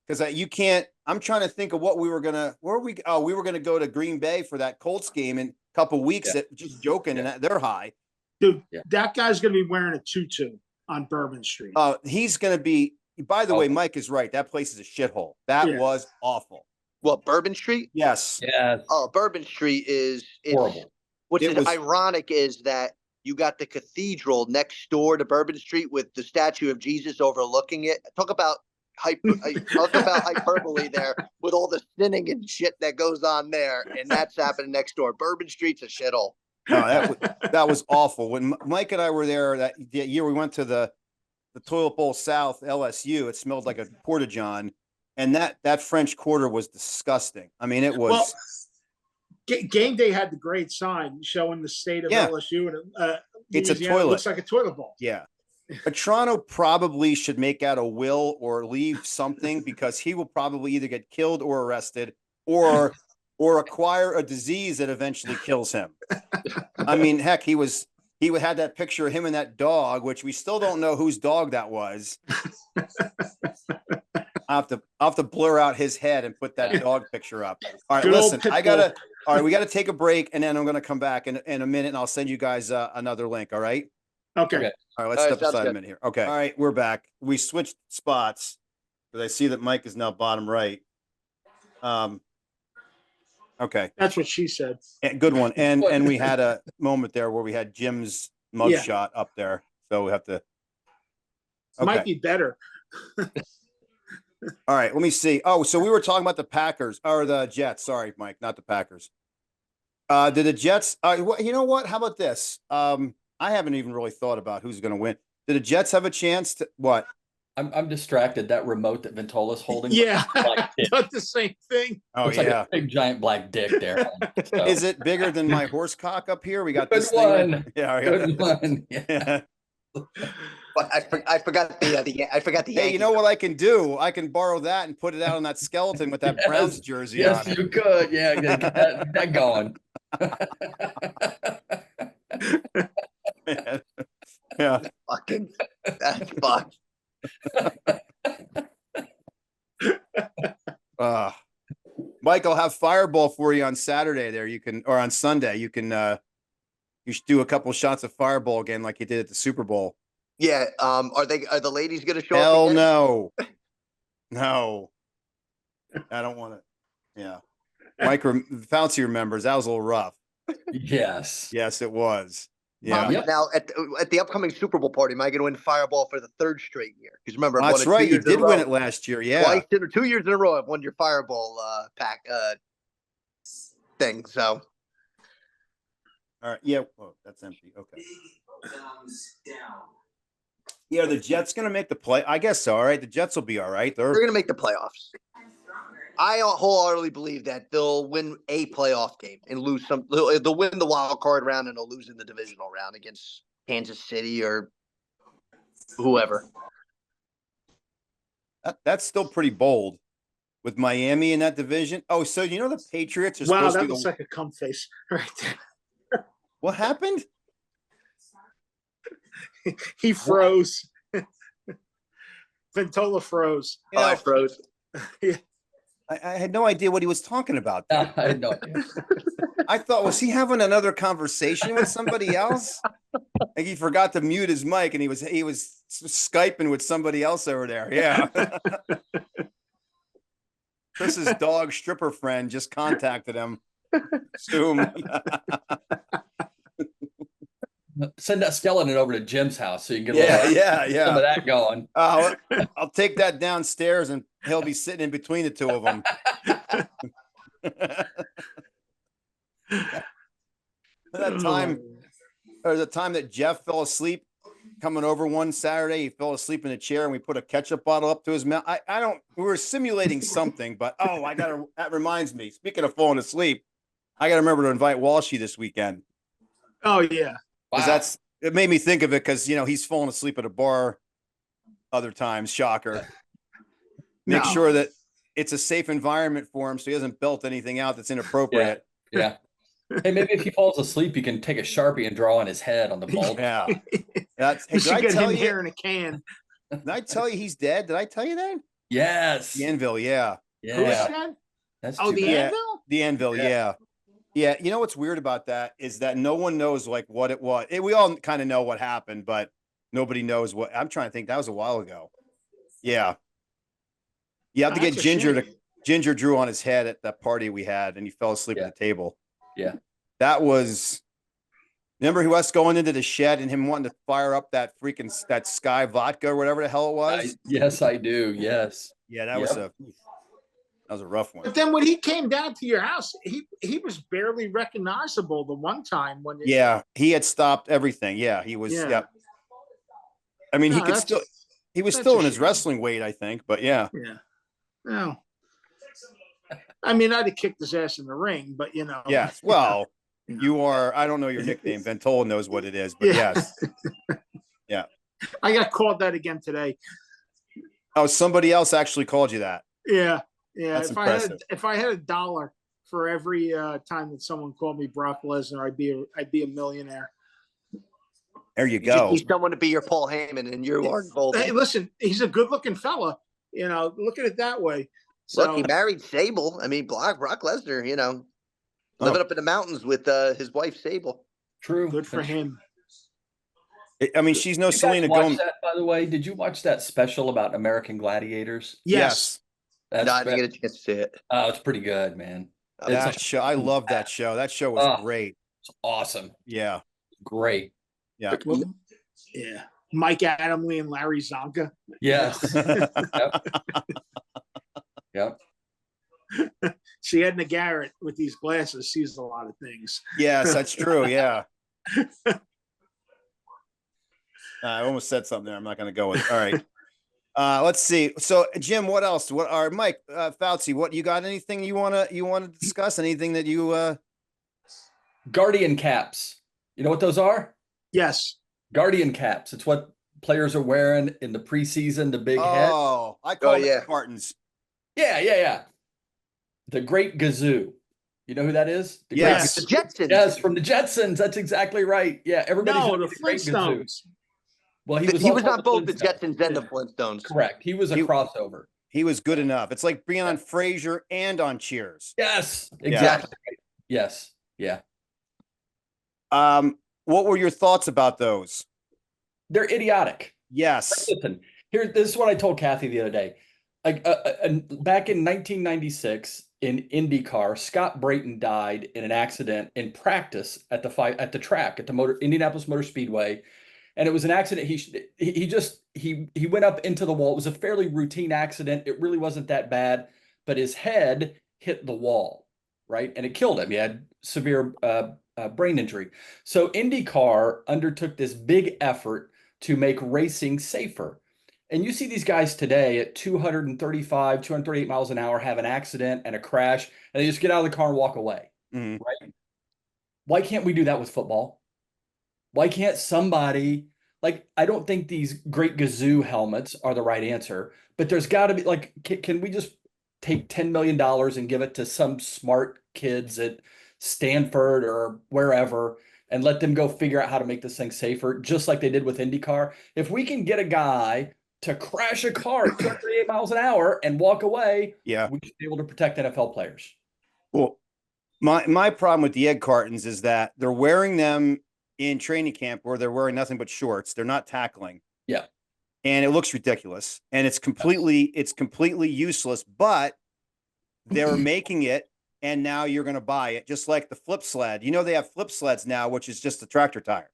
because you can't. I'm trying to think of what we were gonna. We were gonna go to Green Bay for that Colts game, and couple weeks Yeah. that just joking and they're high. Dude, Yeah. that guy's going to be wearing a tutu on Bourbon Street. He's going to be, by the way, Mike is right. That place is a shithole. That was awful. What, Bourbon Street? Yes. Yeah. Oh, Bourbon Street is Horrible. What's It was- ironic is that you got the cathedral next door to Bourbon Street with the statue of Jesus overlooking it. Talk about hyperbole there with all the sinning and shit that goes on there, and that's happening next door. Bourbon Street's a shithole. No, that was awful. When Mike and I were there that year, we went to the Toilet Bowl South LSU. It smelled like a porta-john, and that French Quarter was disgusting. I mean, it was. Well, Game Day had the great sign showing the state of LSU, and it's a Louisiana. toilet. It looks like a toilet bowl. Yeah. Toronto probably should make out a will or leave something, because he will probably either get killed or arrested or acquire a disease that eventually kills him. I mean, heck, he had that picture of him and that dog, which we still don't know whose dog that was. I'll have to blur out his head and put that dog picture up. All right, Good old listen, all right, we gotta take a break, and then I'm gonna come back in a minute, and I'll send you guys another link. All right. Okay. All right, let's step aside a minute here. Okay. All right, we're back. We switched spots because I see that Mike is now bottom right. Okay. That's what she said. Good one. And we had a moment there where we had Jim's mugshot up there. So we have to. Okay. Might be better. All right, let me see. Oh, so we were talking about the Packers or the Jets. Sorry, Mike, not the Packers. Did the Jets? You know what? How about this? I haven't even really thought about who's going to win. Did the Jets have a chance to what? I'm distracted. That remote that Ventola's holding. Yeah, Black dick. not the same thing. Oh, Looks like a big giant black dick there. So. Is it bigger than my horse cock up here? We got Good this one. thing. Yeah, I Good one. Yeah. But I forgot the. Hey, you know what I can do? I can borrow that and put it out on that skeleton with that Browns jersey Yes, on it. you could. Yeah, get that going. Yeah. That's fucked. Mike, I'll have Fireball for you on Saturday there. Or on Sunday. You should do a couple shots of Fireball again like you did at the Super Bowl. Yeah. Are the ladies gonna show Hell up again? no. No. I don't want to. Yeah. Mike Fauci remembers that was a little rough. Yes. Yes, it was. Yeah. Yep. Now at the upcoming Super Bowl party, am I going to win Fireball for the third straight year? Because remember, I've That's won it 2 right. You years in a did win row. it last year. Yeah. Twice 2 years in a row, I've won your Fireball pack thing. So All right. Yeah. Oh, that's empty. Okay. Yeah, the Jets going to make the play. I guess so. All right. The Jets will be all right. they're going to make the playoffs. I wholeheartedly believe that they'll win a playoff game and lose some. They'll win the wild card round and they'll lose in the divisional round against Kansas City or whoever. That's still pretty bold with Miami in that division. Oh, so you know the Patriots are Wow, supposed to that be looks like a cum face right there. What happened? He froze. Ventola froze. You know, I froze. Yeah. I had no idea what he was talking about. I had no idea. I thought, was he having another conversation with somebody else? Like he forgot to mute his mic and he was Skyping with somebody else over there. Yeah. Chris's dog stripper friend just contacted him. Zoom. Send that skeleton over to Jim's house so you can get some of that going. I'll take that downstairs and he'll be sitting in between the two of them. The time that Jeff fell asleep coming over one Saturday, he fell asleep in a chair and we put a ketchup bottle up to his mouth. We were simulating something, but that reminds me, speaking of falling asleep, I got to remember to invite Walshy this weekend. Oh yeah. Wow. It made me think of it because, he's fallen asleep at a bar other times. Shocker. Make sure that it's a safe environment for him so he hasn't built anything out that's inappropriate. Yeah. Hey, maybe if he falls asleep, you can take a Sharpie and draw on his head on the bulb. Yeah. We should get him here in a can. Did I tell you he's dead? Did I tell you that? Yes. The Anvil, yeah. Yeah. Who's that? That's Oh, too the bad. Anvil? The Anvil, yeah. Yeah, you know what's weird about that is that no one knows like what it was. We all kind of know what happened, but nobody knows what. I'm trying to think. That was a while ago. Yeah, you have to get That's a Ginger to shame. Ginger drew on his head at that party we had, and he fell asleep Yeah. at the table. Yeah. That was. Remember, he was going into the shed and him wanting to fire up that freaking that Sky vodka or whatever the hell it was. Yes, I do. Yes. Yeah, that Yep. was a rough one. But then when he came down to your house, he was barely recognizable the one time when. Yeah, he had stopped everything. Yeah, he was. Yeah. Yeah. I mean, No, he was that's still a in his shame. wrestling weight, I think, but yeah. Yeah. No. I mean, I'd have kicked his ass in the ring, but Yes. Well, you know. you are, I don't know your nickname. Ventola knows what it is, but yes. Yeah. I got called that again today. Oh, somebody else actually called you that. Yeah. Yeah. That's if impressive. I had $1 for every time that someone called me Brock Lesnar, I'd be a millionaire. There you You just go. need someone to be your Paul Heyman, and you are golden. Hey, listen, he's a good-looking fella. Look at it that way. So, Look, he married Sable. I mean, Brock Lesnar, living up in the mountains with his wife Sable. True. good for him. I mean, she's no You guys Selena watch Gomez. that, by the way? Did you watch that special about American Gladiators? Yes. That's No, I didn't get a chance to see it. Oh, it's pretty good, man. That show, I love that show. That show was great. It's awesome. Yeah. Great. Yeah. Yeah. Mike Adamle and Larry Zonka. Yes. Yep. She Edna Garrett with these glasses sees a lot of things. Yes, that's true. Yeah. I almost said something there. I'm not going to go with it. All right. Let's see. So, Jim, what else? Mike Fauci? What you got? Anything you wanna discuss? Anything that you? Guardian caps. You know what those are? Yes. Guardian caps. It's what players are wearing in the preseason. The big head. Oh, I call it cartons. Yeah. The Great Gazoo. You know who that is? Yes. The Jetsons. Yes, from the Jetsons. That's exactly right. Yeah, everybody. No, the Flintstones. Well, He was on both the Flintstones. Jetsons and the Flintstones. Correct. He was a crossover. He was good enough. It's like being on Frasier and on Cheers. Yes, exactly. Yes. Yeah. What were your thoughts about those? They're idiotic. Yes. Listen, this is what I told Kathy the other day. Like back in 1996 in IndyCar, Scott Brayton died in an accident in practice at the track at the Indianapolis Motor Speedway, and it was an accident. He went up into the wall. It was a fairly routine accident. It really wasn't that bad, but his head hit the wall, right, and it killed him. He had severe brain injury. So IndyCar undertook this big effort to make racing safer. And you see these guys today at 235, 238 miles an hour have an accident and a crash, and they just get out of the car and walk away, right? Why can't we do that with football? Why can't somebody, I don't think these Great Gazoo helmets are the right answer, but there's got to be, can we just take $10 million and give it to some smart kids at Stanford or wherever and let them go figure out how to make this thing safer, just like they did with IndyCar? If we can get a guy to crash a car at 238 miles an hour and walk away, we should be able to protect NFL players. Well, my problem with the egg cartons is that they're wearing them in training camp where they're wearing nothing but shorts. They're not tackling. Yeah. And it looks ridiculous. And it's completely useless, but they're making it, and now you're going to buy it, just like the flip sled. They have flip sleds now, which is just a tractor tire.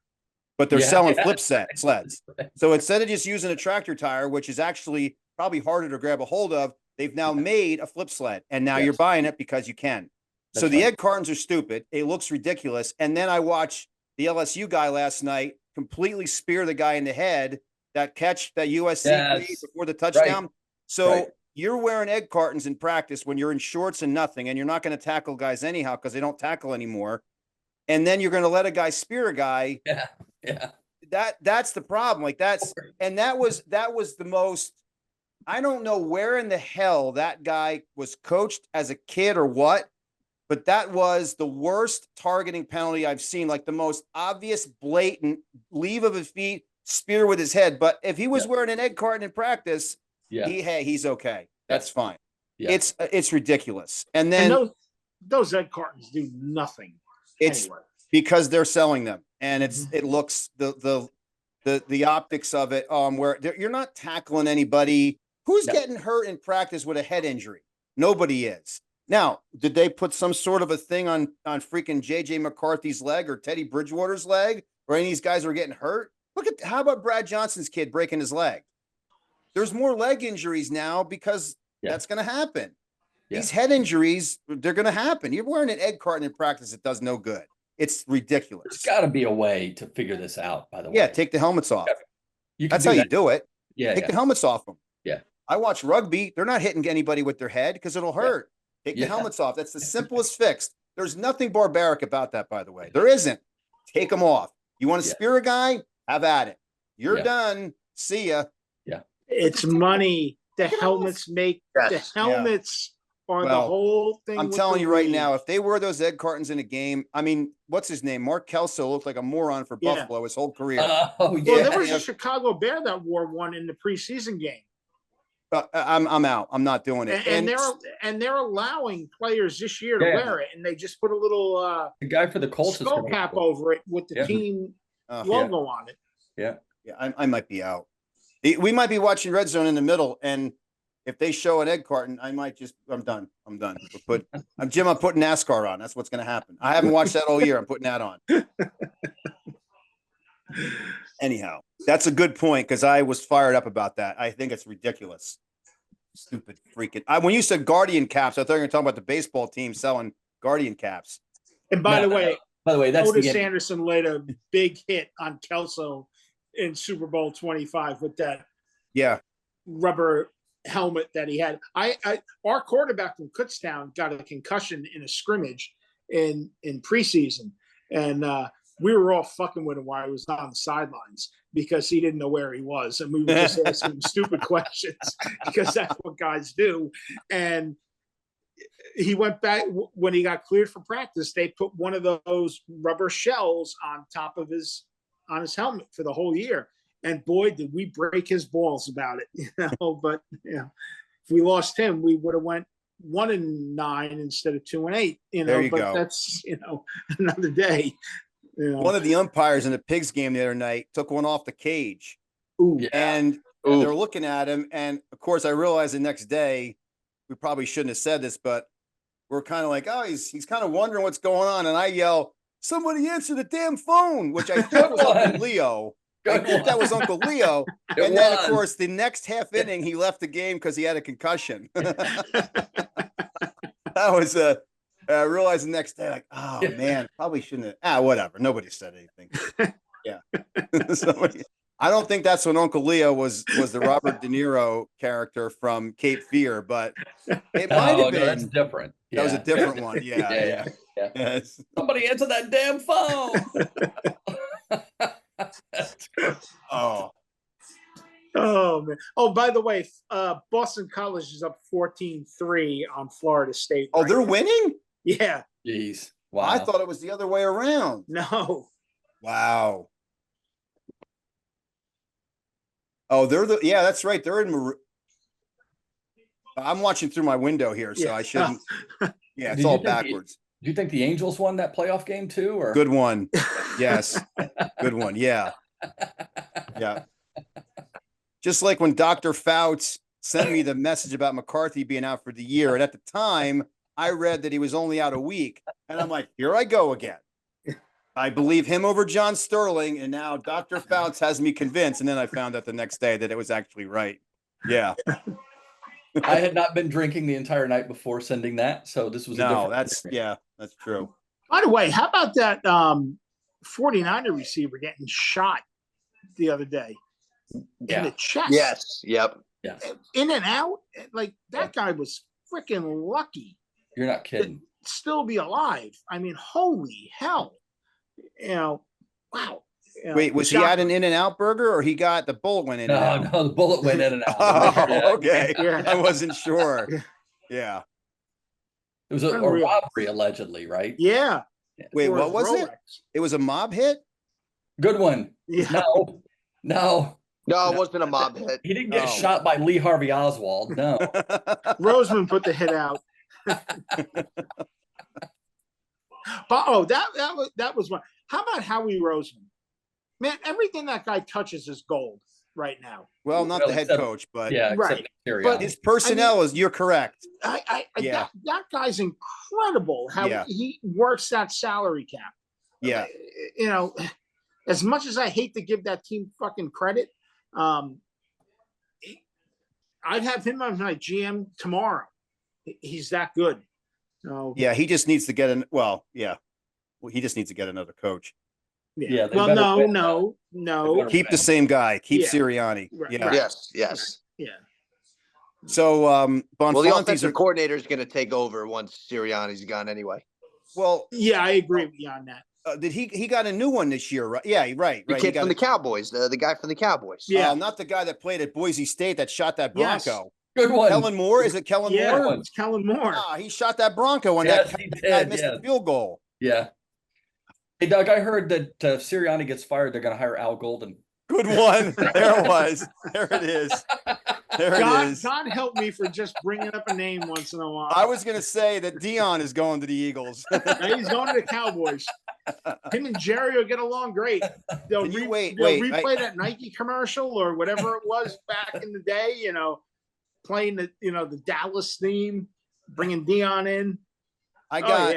But they're selling flip sleds. So instead of just using a tractor tire, which is actually probably harder to grab a hold of, they've now made a flip sled. And now you're buying it because you can. So the egg cartons are stupid. It looks ridiculous. And then I watched the LSU guy last night completely spear the guy in the head, that catch that USC made before the touchdown. Right. So you're wearing egg cartons in practice when you're in shorts and nothing, and you're not going to tackle guys anyhow because they don't tackle anymore. And then you're going to let a guy spear a guy. Yeah. That's the problem. That was the most, I don't know where in the hell that guy was coached as a kid or what, but that was the worst targeting penalty I've seen. Like the most obvious, blatant leave of his feet, spear with his head. But if he was wearing an egg carton in practice, he's okay. That's fine. Yeah. It's ridiculous. And then those egg cartons do nothing. It's anyway. because they're selling them, and it looks the optics of it. Where you're not tackling anybody who's getting hurt in practice with a head injury. Nobody is. Now, did they put some sort of a thing on freaking JJ McCarthy's leg or Teddy Bridgewater's leg, or any of these guys who are getting hurt? How about Brad Johnson's kid breaking his leg? There's more leg injuries now because that's going to happen. Yeah. These head injuries, they're going to happen. You're wearing an egg carton in practice. It does no good. It's ridiculous. There's got to be a way to figure this out, by the way. Yeah, take the helmets off. That's how you do it. Yeah, take the helmets off them. Yeah. I watch rugby. They're not hitting anybody with their head because it'll hurt. Yeah. Take the helmets off. That's the simplest fix. There's nothing barbaric about that, by the way. There isn't. Take them off. You want to spear a guy? Have at it. You're done. See ya. Yeah. It's money. The helmets make the helmets are the whole thing. I'm telling you right now, if they wear those egg cartons in a game, I mean, what's his name? Mark Kelso looked like a moron for Buffalo his whole career. Well, there was a Chicago Bear that wore one in the preseason game. I'm out. I'm not doing it. And they're allowing players this year to wear it, and they just put a little the guy for the Colts skull cap over it with the team logo on it. Yeah, I might be out. We might be watching Red Zone in the middle, and if they show an egg carton, I might I'm done. I'm done. Jim, I'm putting NASCAR on. That's what's going to happen. I haven't watched that all year. I'm putting that on. Anyhow, that's a good point because I was fired up about that. I think it's ridiculous. Stupid freaking. When you said Guardian caps, I thought you were talking about the baseball team selling Guardian caps. And by the way, that's Otis Anderson laid a big hit on Kelso in Super Bowl 25 with that rubber helmet that he had. Our quarterback from Kutztown got a concussion in a scrimmage in preseason, and we were all fucking with him while he was on the sidelines because he didn't know where he was, and we were just asking him stupid questions because that's what guys do. And he went back when he got cleared for practice. They put one of those rubber shells on top of his helmet for the whole year. And boy, did we break his balls about it, But if we lost him, we would have went 1-9 instead of 2-8. There you go. That's another day. One of the umpires in the Pigs game the other night took one off the cage. And they're looking at him. And of course, I realized the next day we probably shouldn't have said this, but we're kind of like, oh, he's kind of wondering what's going on. And I yell, somebody answer the damn phone, which I thought was Uncle Leo. I thought that was Uncle Leo. And then, of course, the next half inning, he left the game because he had a concussion. That was I realized the next day, like, oh, man, probably shouldn't have. Whatever. Nobody said anything. Yeah. I don't think that's when Uncle Leo was the Robert De Niro character from Cape Fear, but it might have been. No, that's different. That was a different one. Yeah. Yes. Somebody answer that damn phone. Oh man. Oh, by the way, Boston College is up 14-3 on Florida State. Oh, they're winning? Yeah. Jeez. Wow. I thought it was the other way around. No. Wow. Oh, that's right. They're in I'm watching through my window here, so I shouldn't. Yeah, it's all backwards. Do you think the Angels won that playoff game too? Or good one? Yes, good one. Yeah. Just like when Dr. Fouts sent me the message about McCarthy being out for the year, and at the time I read that he was only out a week, and I'm like, here I go again. I believe him over John Sterling, and now Dr. Fouts has me convinced, and then I found out the next day that it was actually right. Yeah. I had not been drinking the entire night before sending that, so this was that's true. By the way, how about that 49er receiver getting shot the other day in the chest? Yes. Yep. Yeah. In and out, like that guy was freaking lucky. You're not kidding. To still be alive. I mean, holy hell! Wow. Wait, was he at an In-N-Out burger, or he got the bullet went in? No, the bullet went in and out. Oh, okay. Yeah. I wasn't sure. Yeah. It was a robbery, allegedly, right? Yeah. Wait, what was it? It was a mob hit? Good one. Yeah. No, it wasn't a mob hit. He didn't get shot by Lee Harvey Oswald. No. Roseman put the hit out. But that was one. How about Howie Roseman? Man, everything that guy touches is gold right now. Well, not Well, the head except- coach, but Yeah, Right. except Sirianni. But his personnel is. You're correct. That guy's incredible. How Yeah. he works that salary cap. Yeah. You know, as much as I hate to give that team fucking credit, I'd have him on my GM tomorrow. He's that good. So, Yeah, he just needs to get he just needs to get another coach. Yeah, they Well, better no, win, no. Keep the same guy. Keep Yeah. Sirianni. Right, Yeah. right. Yes. Yeah. So Well, the Bonfanti's offensive coordinator is going to take over once Sirianni's gone anyway. well, Yeah, I agree with you on that. did he got a new one this year, right? Yeah, right. The He kid got from a- the Cowboys, the guy from the Cowboys. Yeah. not the guy that played at Boise State that shot that Yes. Bronco. Good one. Kellen Moore, is it Kellen Yeah, Moore? it's Kellen Moore. He shot that Bronco and Yes, that he guy did, missed yeah. the field goal. Yeah. Hey, Doug, I heard that if Sirianni gets fired, they're going to hire Al Golden. Good one. There it was. There it is. There it is. God help me for just bringing up a name once in a while. I was going to say that Dion is going to the Eagles. He's going to the Cowboys. Him and Jerry will get along great. They'll, Can you wait, they'll wait, replay that Nike commercial or whatever it was back in the day, you know, playing the Dallas theme, bringing Dion in. I got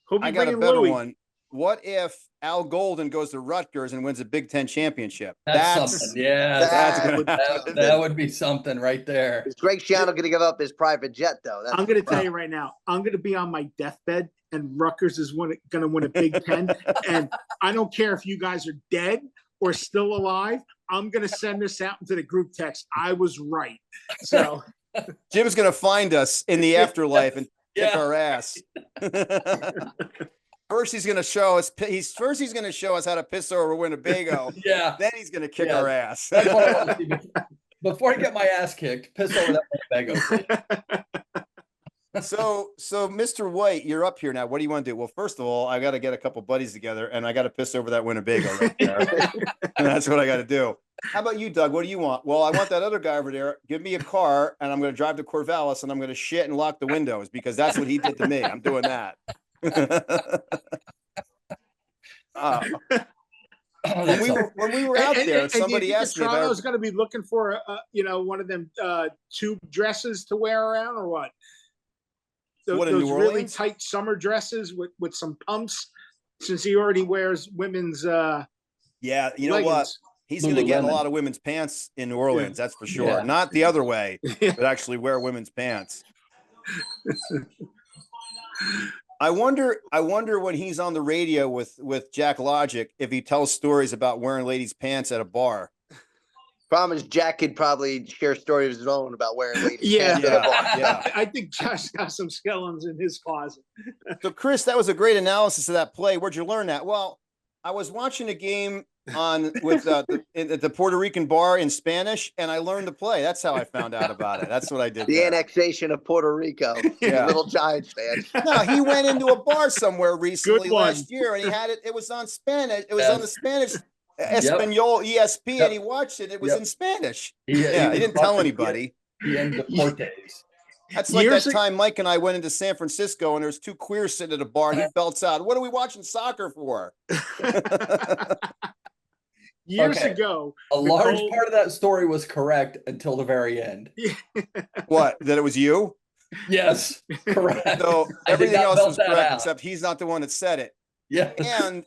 He'll be I got a bringing better Louis. one. What if Al Golden goes to Rutgers and wins a Big Ten championship? That's something. Yeah. that's That gonna would- happen. That would be something right there. Is Greg Schiano going to give up his private jet, though? That's I'm going to tell you right now, I'm going to be on my deathbed and Rutgers is going to win a Big Ten. And I don't care if you guys are dead or still alive. I'm going to send this out into the group text. I was right. So Jim's gonna find us in the afterlife and kick Yeah. our ass. First, he's gonna show us. He's gonna show us how to piss over Winnebago. Yeah. Then he's gonna kick Yeah. our ass. That's what I want to see. Before I get my ass kicked, piss over that Winnebago. So, Mr. White, you're up here now. What do you want to do? Well, first of all, I got to get a couple buddies together, and I got to piss over that Winnebago right there. That's what I got to do. How about you, Doug? What do you want? Well, I want that other guy over there. Give me a car, and I'm going to drive to Corvallis, and I'm going to shit and lock the windows because that's what he did to me. I'm doing that. When we were out there, somebody asked me if I was going to be looking for one of them tube dresses to wear around or what? What, in Those New really Orleans? tight summer dresses with some pumps, since he already wears women's Yeah, you know what? leggings. He's going to get a Lululemon. lot of women's pants in New Orleans, that's for sure. Yeah. Not the other way, but actually wear women's pants. I wonder when he's on the radio with Jack Logic if he tells stories about wearing ladies' pants at a bar. Problem is, Jack could probably share stories of his own about wearing ladies' Yeah. pants at a bar. Yeah. I think Josh got some skeletons in his closet. So, Chris, that was a great analysis of that play. Where'd you learn that? Well, I was watching a game with the Puerto Rican bar in Spanish, and I learned to play. That's how I found out about it. That's what I did. The there. annexation of Puerto Rico. Yeah. Little Giants fan. No, he went into a bar somewhere recently Good one. last year, and he had it. It was on Spanish. It was Yes. on the Spanish Espanol ESP, Yep. and he watched it. It was Yep. in Spanish. He Didn't tell anybody. Bien Deportes. That's like Years that ag- time Mike and I went into San Francisco, and there's two queers sitting at a bar, and he belts out, "What are we watching soccer for?" Years Okay. ago, A large Nicole- part of that story was correct until the very end. What? That it was you? Yes, correct. So I did everything not else belt was that correct, out. except he's not the one that said it. Yeah. And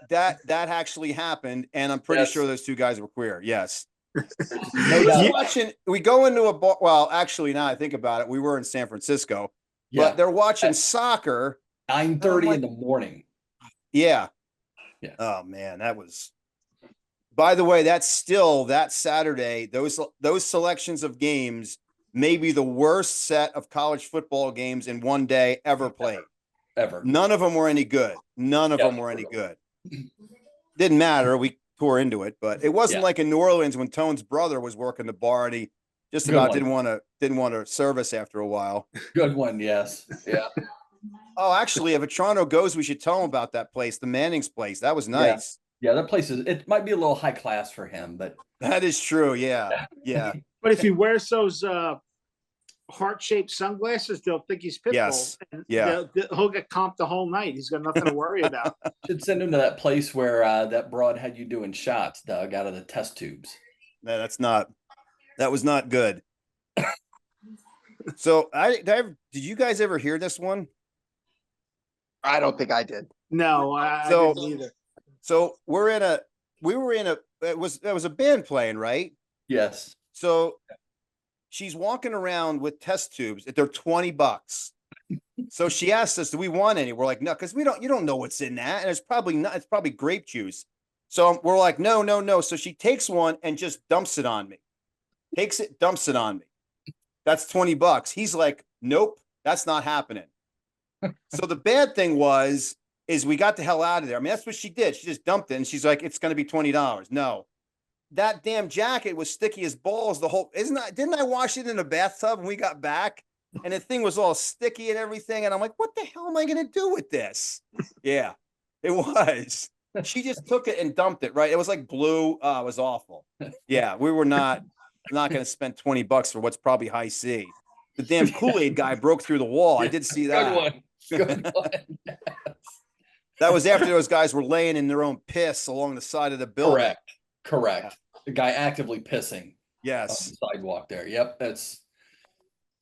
that actually happened, and I'm pretty Yes. sure those two guys were queer. Yes. No We doubt. watching. We go into a bar. Well, actually, now I think about it, we were in San Francisco, Yeah. but they're watching soccer. 9:30 Oh, in the morning. Yeah. Yeah. Oh man, that was. By the way, that's still that Saturday. Those selections of games may be the worst set of college football games in one day ever played. Ever. None of them were any good. None of Yeah. them were any good. Didn't matter. We tore into it, but it wasn't Yeah. like in New Orleans when Tone's brother was working the bar and he just Good about one. didn't want to service after a while. Good one. Yes. Yeah. Oh, actually, if Toronto goes, we should tell him about that place, the Manning's place. That was nice. Yeah. That place is, it might be a little high class for him, but That is true. Yeah. Yeah. but if he wears those heart-shaped sunglasses, they'll think he's Pitbull. Yes. And Yeah. he'll get comped the whole night. He's got nothing to worry about. Should send him to that place where that broad had you doing shots, Doug, out of the test tubes. No, that was not good. So did you guys ever hear this one? I don't think I did. No, I So- didn't either. So it was a band playing, right? Yes. So she's walking around with test tubes. They're $20. So she asked us, do we want any? We're like, no, because you don't know what's in that. And it's probably grape juice. So we're like, no. So she takes one and just dumps it on me. Dumps it on me. That's $20. He's like, nope, that's not happening. So the bad thing is we got the hell out of there. I mean, that's what she did. She just dumped it and she's like, it's going to be $20. No, that damn jacket was sticky as balls. Didn't I wash it in a bathtub when we got back? And the thing was all sticky and everything. And I'm like, what the hell am I going to do with this? Yeah, it was. She just took it and dumped it, right? It was like blue. It was awful. Yeah, we were not going to spend $20 for what's probably high C. The damn Kool-Aid guy broke through the wall. I did see that. Good one. That was after those guys were laying in their own piss along the side of the building. Correct. The guy actively pissing on Yes. the sidewalk there. Yep,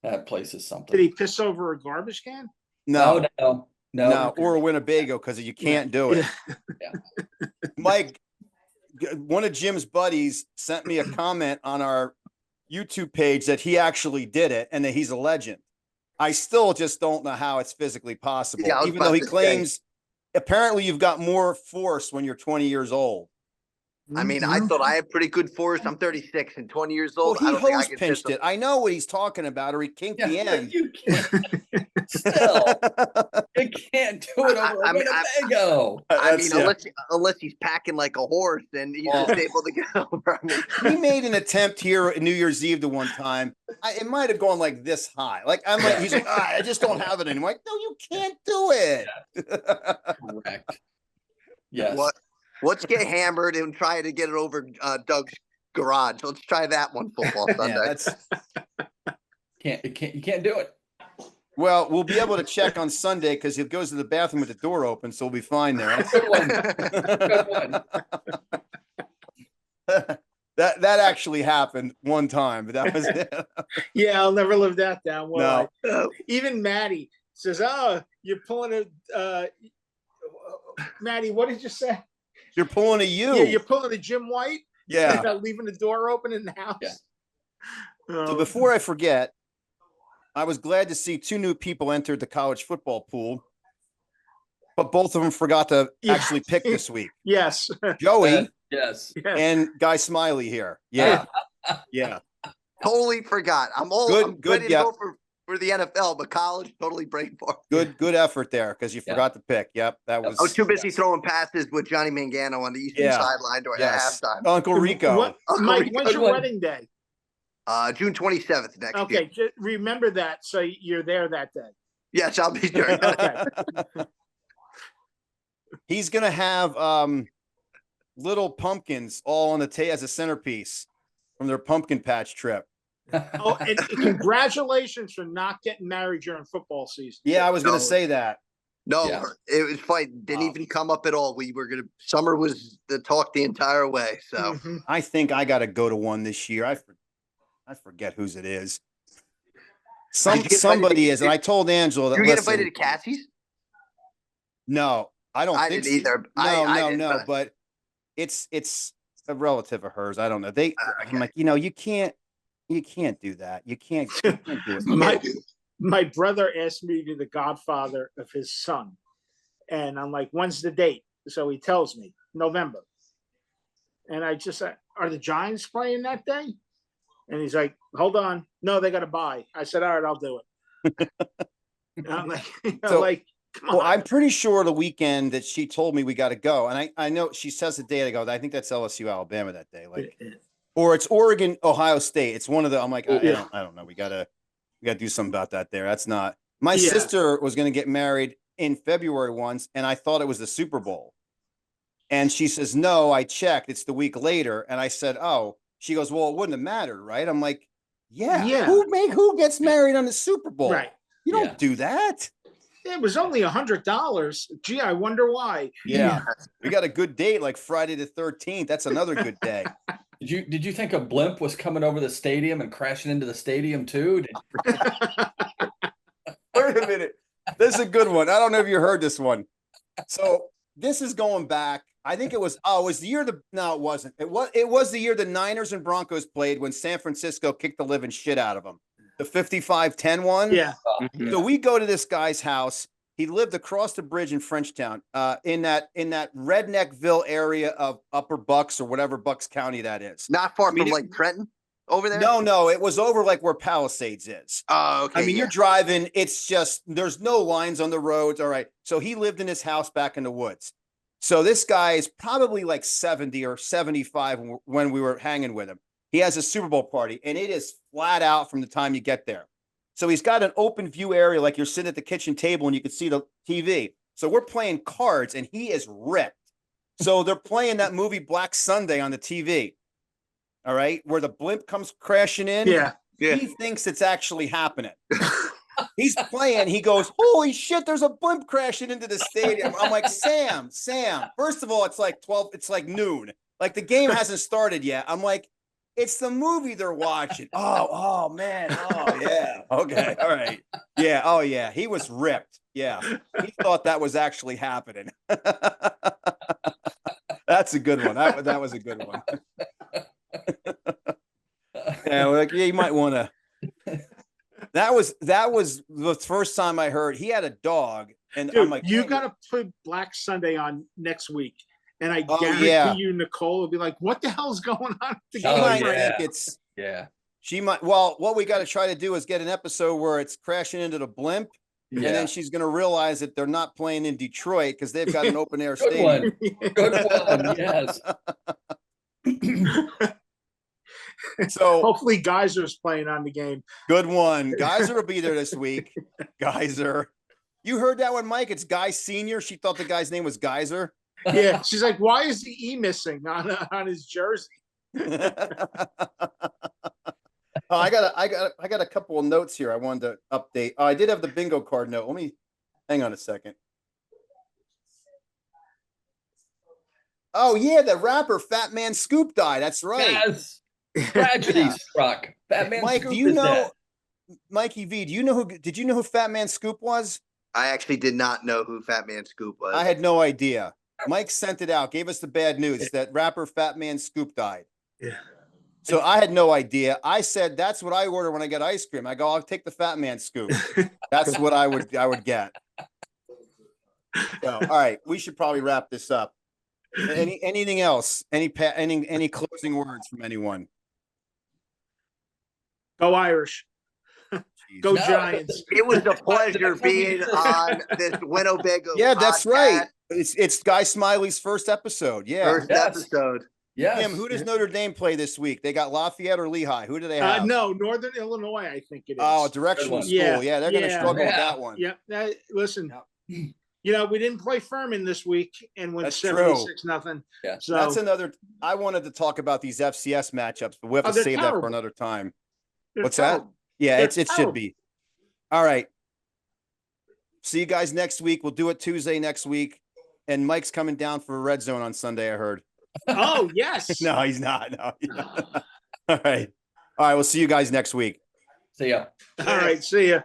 that place is something. Did he piss over a garbage can? No, No. or a Winnebago because you can't do it. Yeah. Mike, one of Jim's buddies sent me a comment on our YouTube page that he actually did it and that he's a legend. I still just don't know how it's physically possible, Yeah, I was even though about he to say. claims apparently you've got more force when you're 20 years old. I mean, I thought I had pretty good force. I'm 36 and 20 years Well, old. he I don't think I hose can pinched it. I know what he's talking about, or he kinked the Yeah, end. you can't. Still, you can't do it over a Winnebago. I mean, yeah. unless he's packing like a horse, then he's just able to get over. I mean, He made an attempt here at New Year's Eve the one time. It might have gone like this high. Like I'm like, he's like, I just don't have it anymore. Like, no, you can't do it. Correct. Yes. let's get hammered and try to get it over Doug's garage. Let's try that one football Sunday. Yeah, You can't do it. well, we'll be able to check on Sunday because he goes to the bathroom with the door open, so we'll be fine there. Good one. Good one. That actually happened one time, but that was it. Yeah, I'll never live that down. Well, No. even Maddie says, "Oh, you're pulling a." Maddie, what did you say? You're pulling a U. Yeah, you're pulling a Jiim White. Yeah. About leaving the door open in the house. Yeah. So before I forget, I was glad to see 2 new people entered the college football pool, but both of them forgot to Yeah. actually pick this week. Yes. Joey Yes. and Guy Smiley here. Yeah. Yeah. Totally forgot. I'm Good, ready to yeah. go for the NFL, but college totally brain fart. Good effort there because you Yeah. forgot to pick. Yep. That was I was too busy throwing passes with Johnny Mangano on the eastern Yeah. sideline during yes. halftime. Uncle Rico. What, Mike, Good when's your one. wedding day? June 27th next year. Okay, just remember that so you're there that day. Yes, I'll be there. Okay. He's gonna have little pumpkins all on the table as a centerpiece from their pumpkin patch trip. Oh, and congratulations for not getting married during football season. Yeah, I was gonna No. say that. No, Yeah. it was fine. Didn't Wow. even come up at all. Summer was the talk the entire way. So Mhm. I think I got to go to one this year. I forget whose it is. Did you get invited Somebody to- is, and I told Angela that. you get listen, invited to Cassie's? No, I don't I think didn't either. No, I no, didn't, no. But it's a relative of hers. I don't know. Okay. I'm like, you can't do that. You can't do it. My brother asked me to be the godfather of his son. And I'm like, when's the date? So he tells me, November. And I just said, are the Giants playing that day? And he's like, hold on. No, they got to buy. I said, all right, I'll do it. And I'm like, So- come on. Well, I'm pretty sure the weekend that she told me we got to go, and I know she says the day to go. I think that's LSU Alabama that day, like, or it's Oregon Ohio State. It's one of the. I'm like, I don't know. We gotta do something about that there. That's not. My Yeah. sister was going to get married in February once, and I thought it was the Super Bowl. And she says, no, I checked. It's the week later. And I said, oh. She goes, well, it wouldn't have mattered, right? I'm like, Yeah. Yeah. Who gets married on the Super Bowl? Right. You don't Yeah. do that. It was only $100. Gee, I wonder why. Yeah. We got a good date like Friday the 13th. That's another good day. Did you think a blimp was coming over the stadium and crashing into the stadium too? Wait a minute. This is a good one. I don't know if you heard this one. So this is going back. I think it was the year no, it wasn't. It was the year the Niners and Broncos played when San Francisco kicked the living shit out of them. The 55-10 one. Yeah. So we go to this guy's house. He lived across the bridge in Frenchtown, in that Redneckville area of Upper Bucks or whatever Bucks County that is. Not far from like Trenton over there. No, it was over like where Palisades is. Oh, okay. I mean, you're driving. It's just there's no lines on the roads. All right. So he lived in his house back in the woods. So this guy is probably like 70 or 75 when we were hanging with him. He has a Super Bowl party, and it is flat out from the time you get there. So he's got an open view area, like you're sitting at the kitchen table and you can see the TV. So we're playing cards, and he is ripped. So they're playing that movie Black Sunday on the TV. All right, where the blimp comes crashing in. Yeah. He thinks it's actually happening. He's playing. He goes, "Holy shit! There's a blimp crashing into the stadium." I'm like, Sam. First of all, it's like 12. It's like noon. Like the game hasn't started yet. I'm like, it's the movie they're watching. Oh man. Oh yeah. Okay. All right. Yeah. Oh yeah. He was ripped. Yeah. He thought that was actually happening. That's a good one. That was a good one. Yeah. Like, yeah, you might want to. That was the first time I heard he had a dog, and Dude, I'm like, you got to put Black Sunday on next week. And I Oh, guarantee yeah. you, Nicole will be like, what the hell's going on? she Oh, might yeah. think it's. Yeah. She might. Well, what we got to try to do is get an episode where it's crashing into the blimp, and Yeah. then she's going to realize that they're not playing in Detroit because they've got an open air Good stadium. one. Good one. Yes. So Hopefully Geyser's playing on the game. good one. Geyser will be there this week. Geyser. You heard that one, Mike? It's Guy Senior. She thought the guy's name was Geyser. Yeah. She's like, why is the E missing on his jersey? I got a couple of notes here I wanted to update. I did have the bingo card note. Let me hang on a second. Oh yeah, the rapper Fat Man Scoop died. That's right. Yes. Tragedy Yeah. struck. Fat Man Mike, Scoop do you is know dead. Mikey V, did you know who Fat Man Scoop was? I actually did not know who Fat Man Scoop was. I had no idea. Mike sent it out, gave us the bad news that rapper Fat Man Scoop died. Yeah. So I had no idea. I said that's what I order when I get ice cream. I go, I'll take the Fat Man Scoop. That's what I would get. So, all right, we should probably wrap this up. Anything else? Any closing words from anyone? Go Irish. Jeez. Go No, Giants. It was a Next pleasure time we being do this- on this Winnebago. Yeah, that's podcast. right. It's Guy Smiley's first episode. Yeah. First Yes. episode. Yes. Jim, who does Notre Dame play this week? They got Lafayette or Lehigh? Who do they have? No, Northern Illinois, I think it is. Oh, directional one. school. Yeah, Yeah, they're going to yeah. struggle with Yeah. that one. Yeah. Listen, Yep. you know, we didn't play Furman this week and went That's true. 76-0. Yeah. So That's another. I wanted to talk about these FCS matchups, but we have to they're save that for terrible. another time. they're What's that? terrible. Yeah, They're it should terrible. be. All right. See you guys next week. We'll do it Tuesday next week. And Mike's coming down for a red zone on Sunday, I heard. Oh, yes. No, he's not. No, he's not. All right. All right. We'll see you guys next week. See ya. All right. See ya.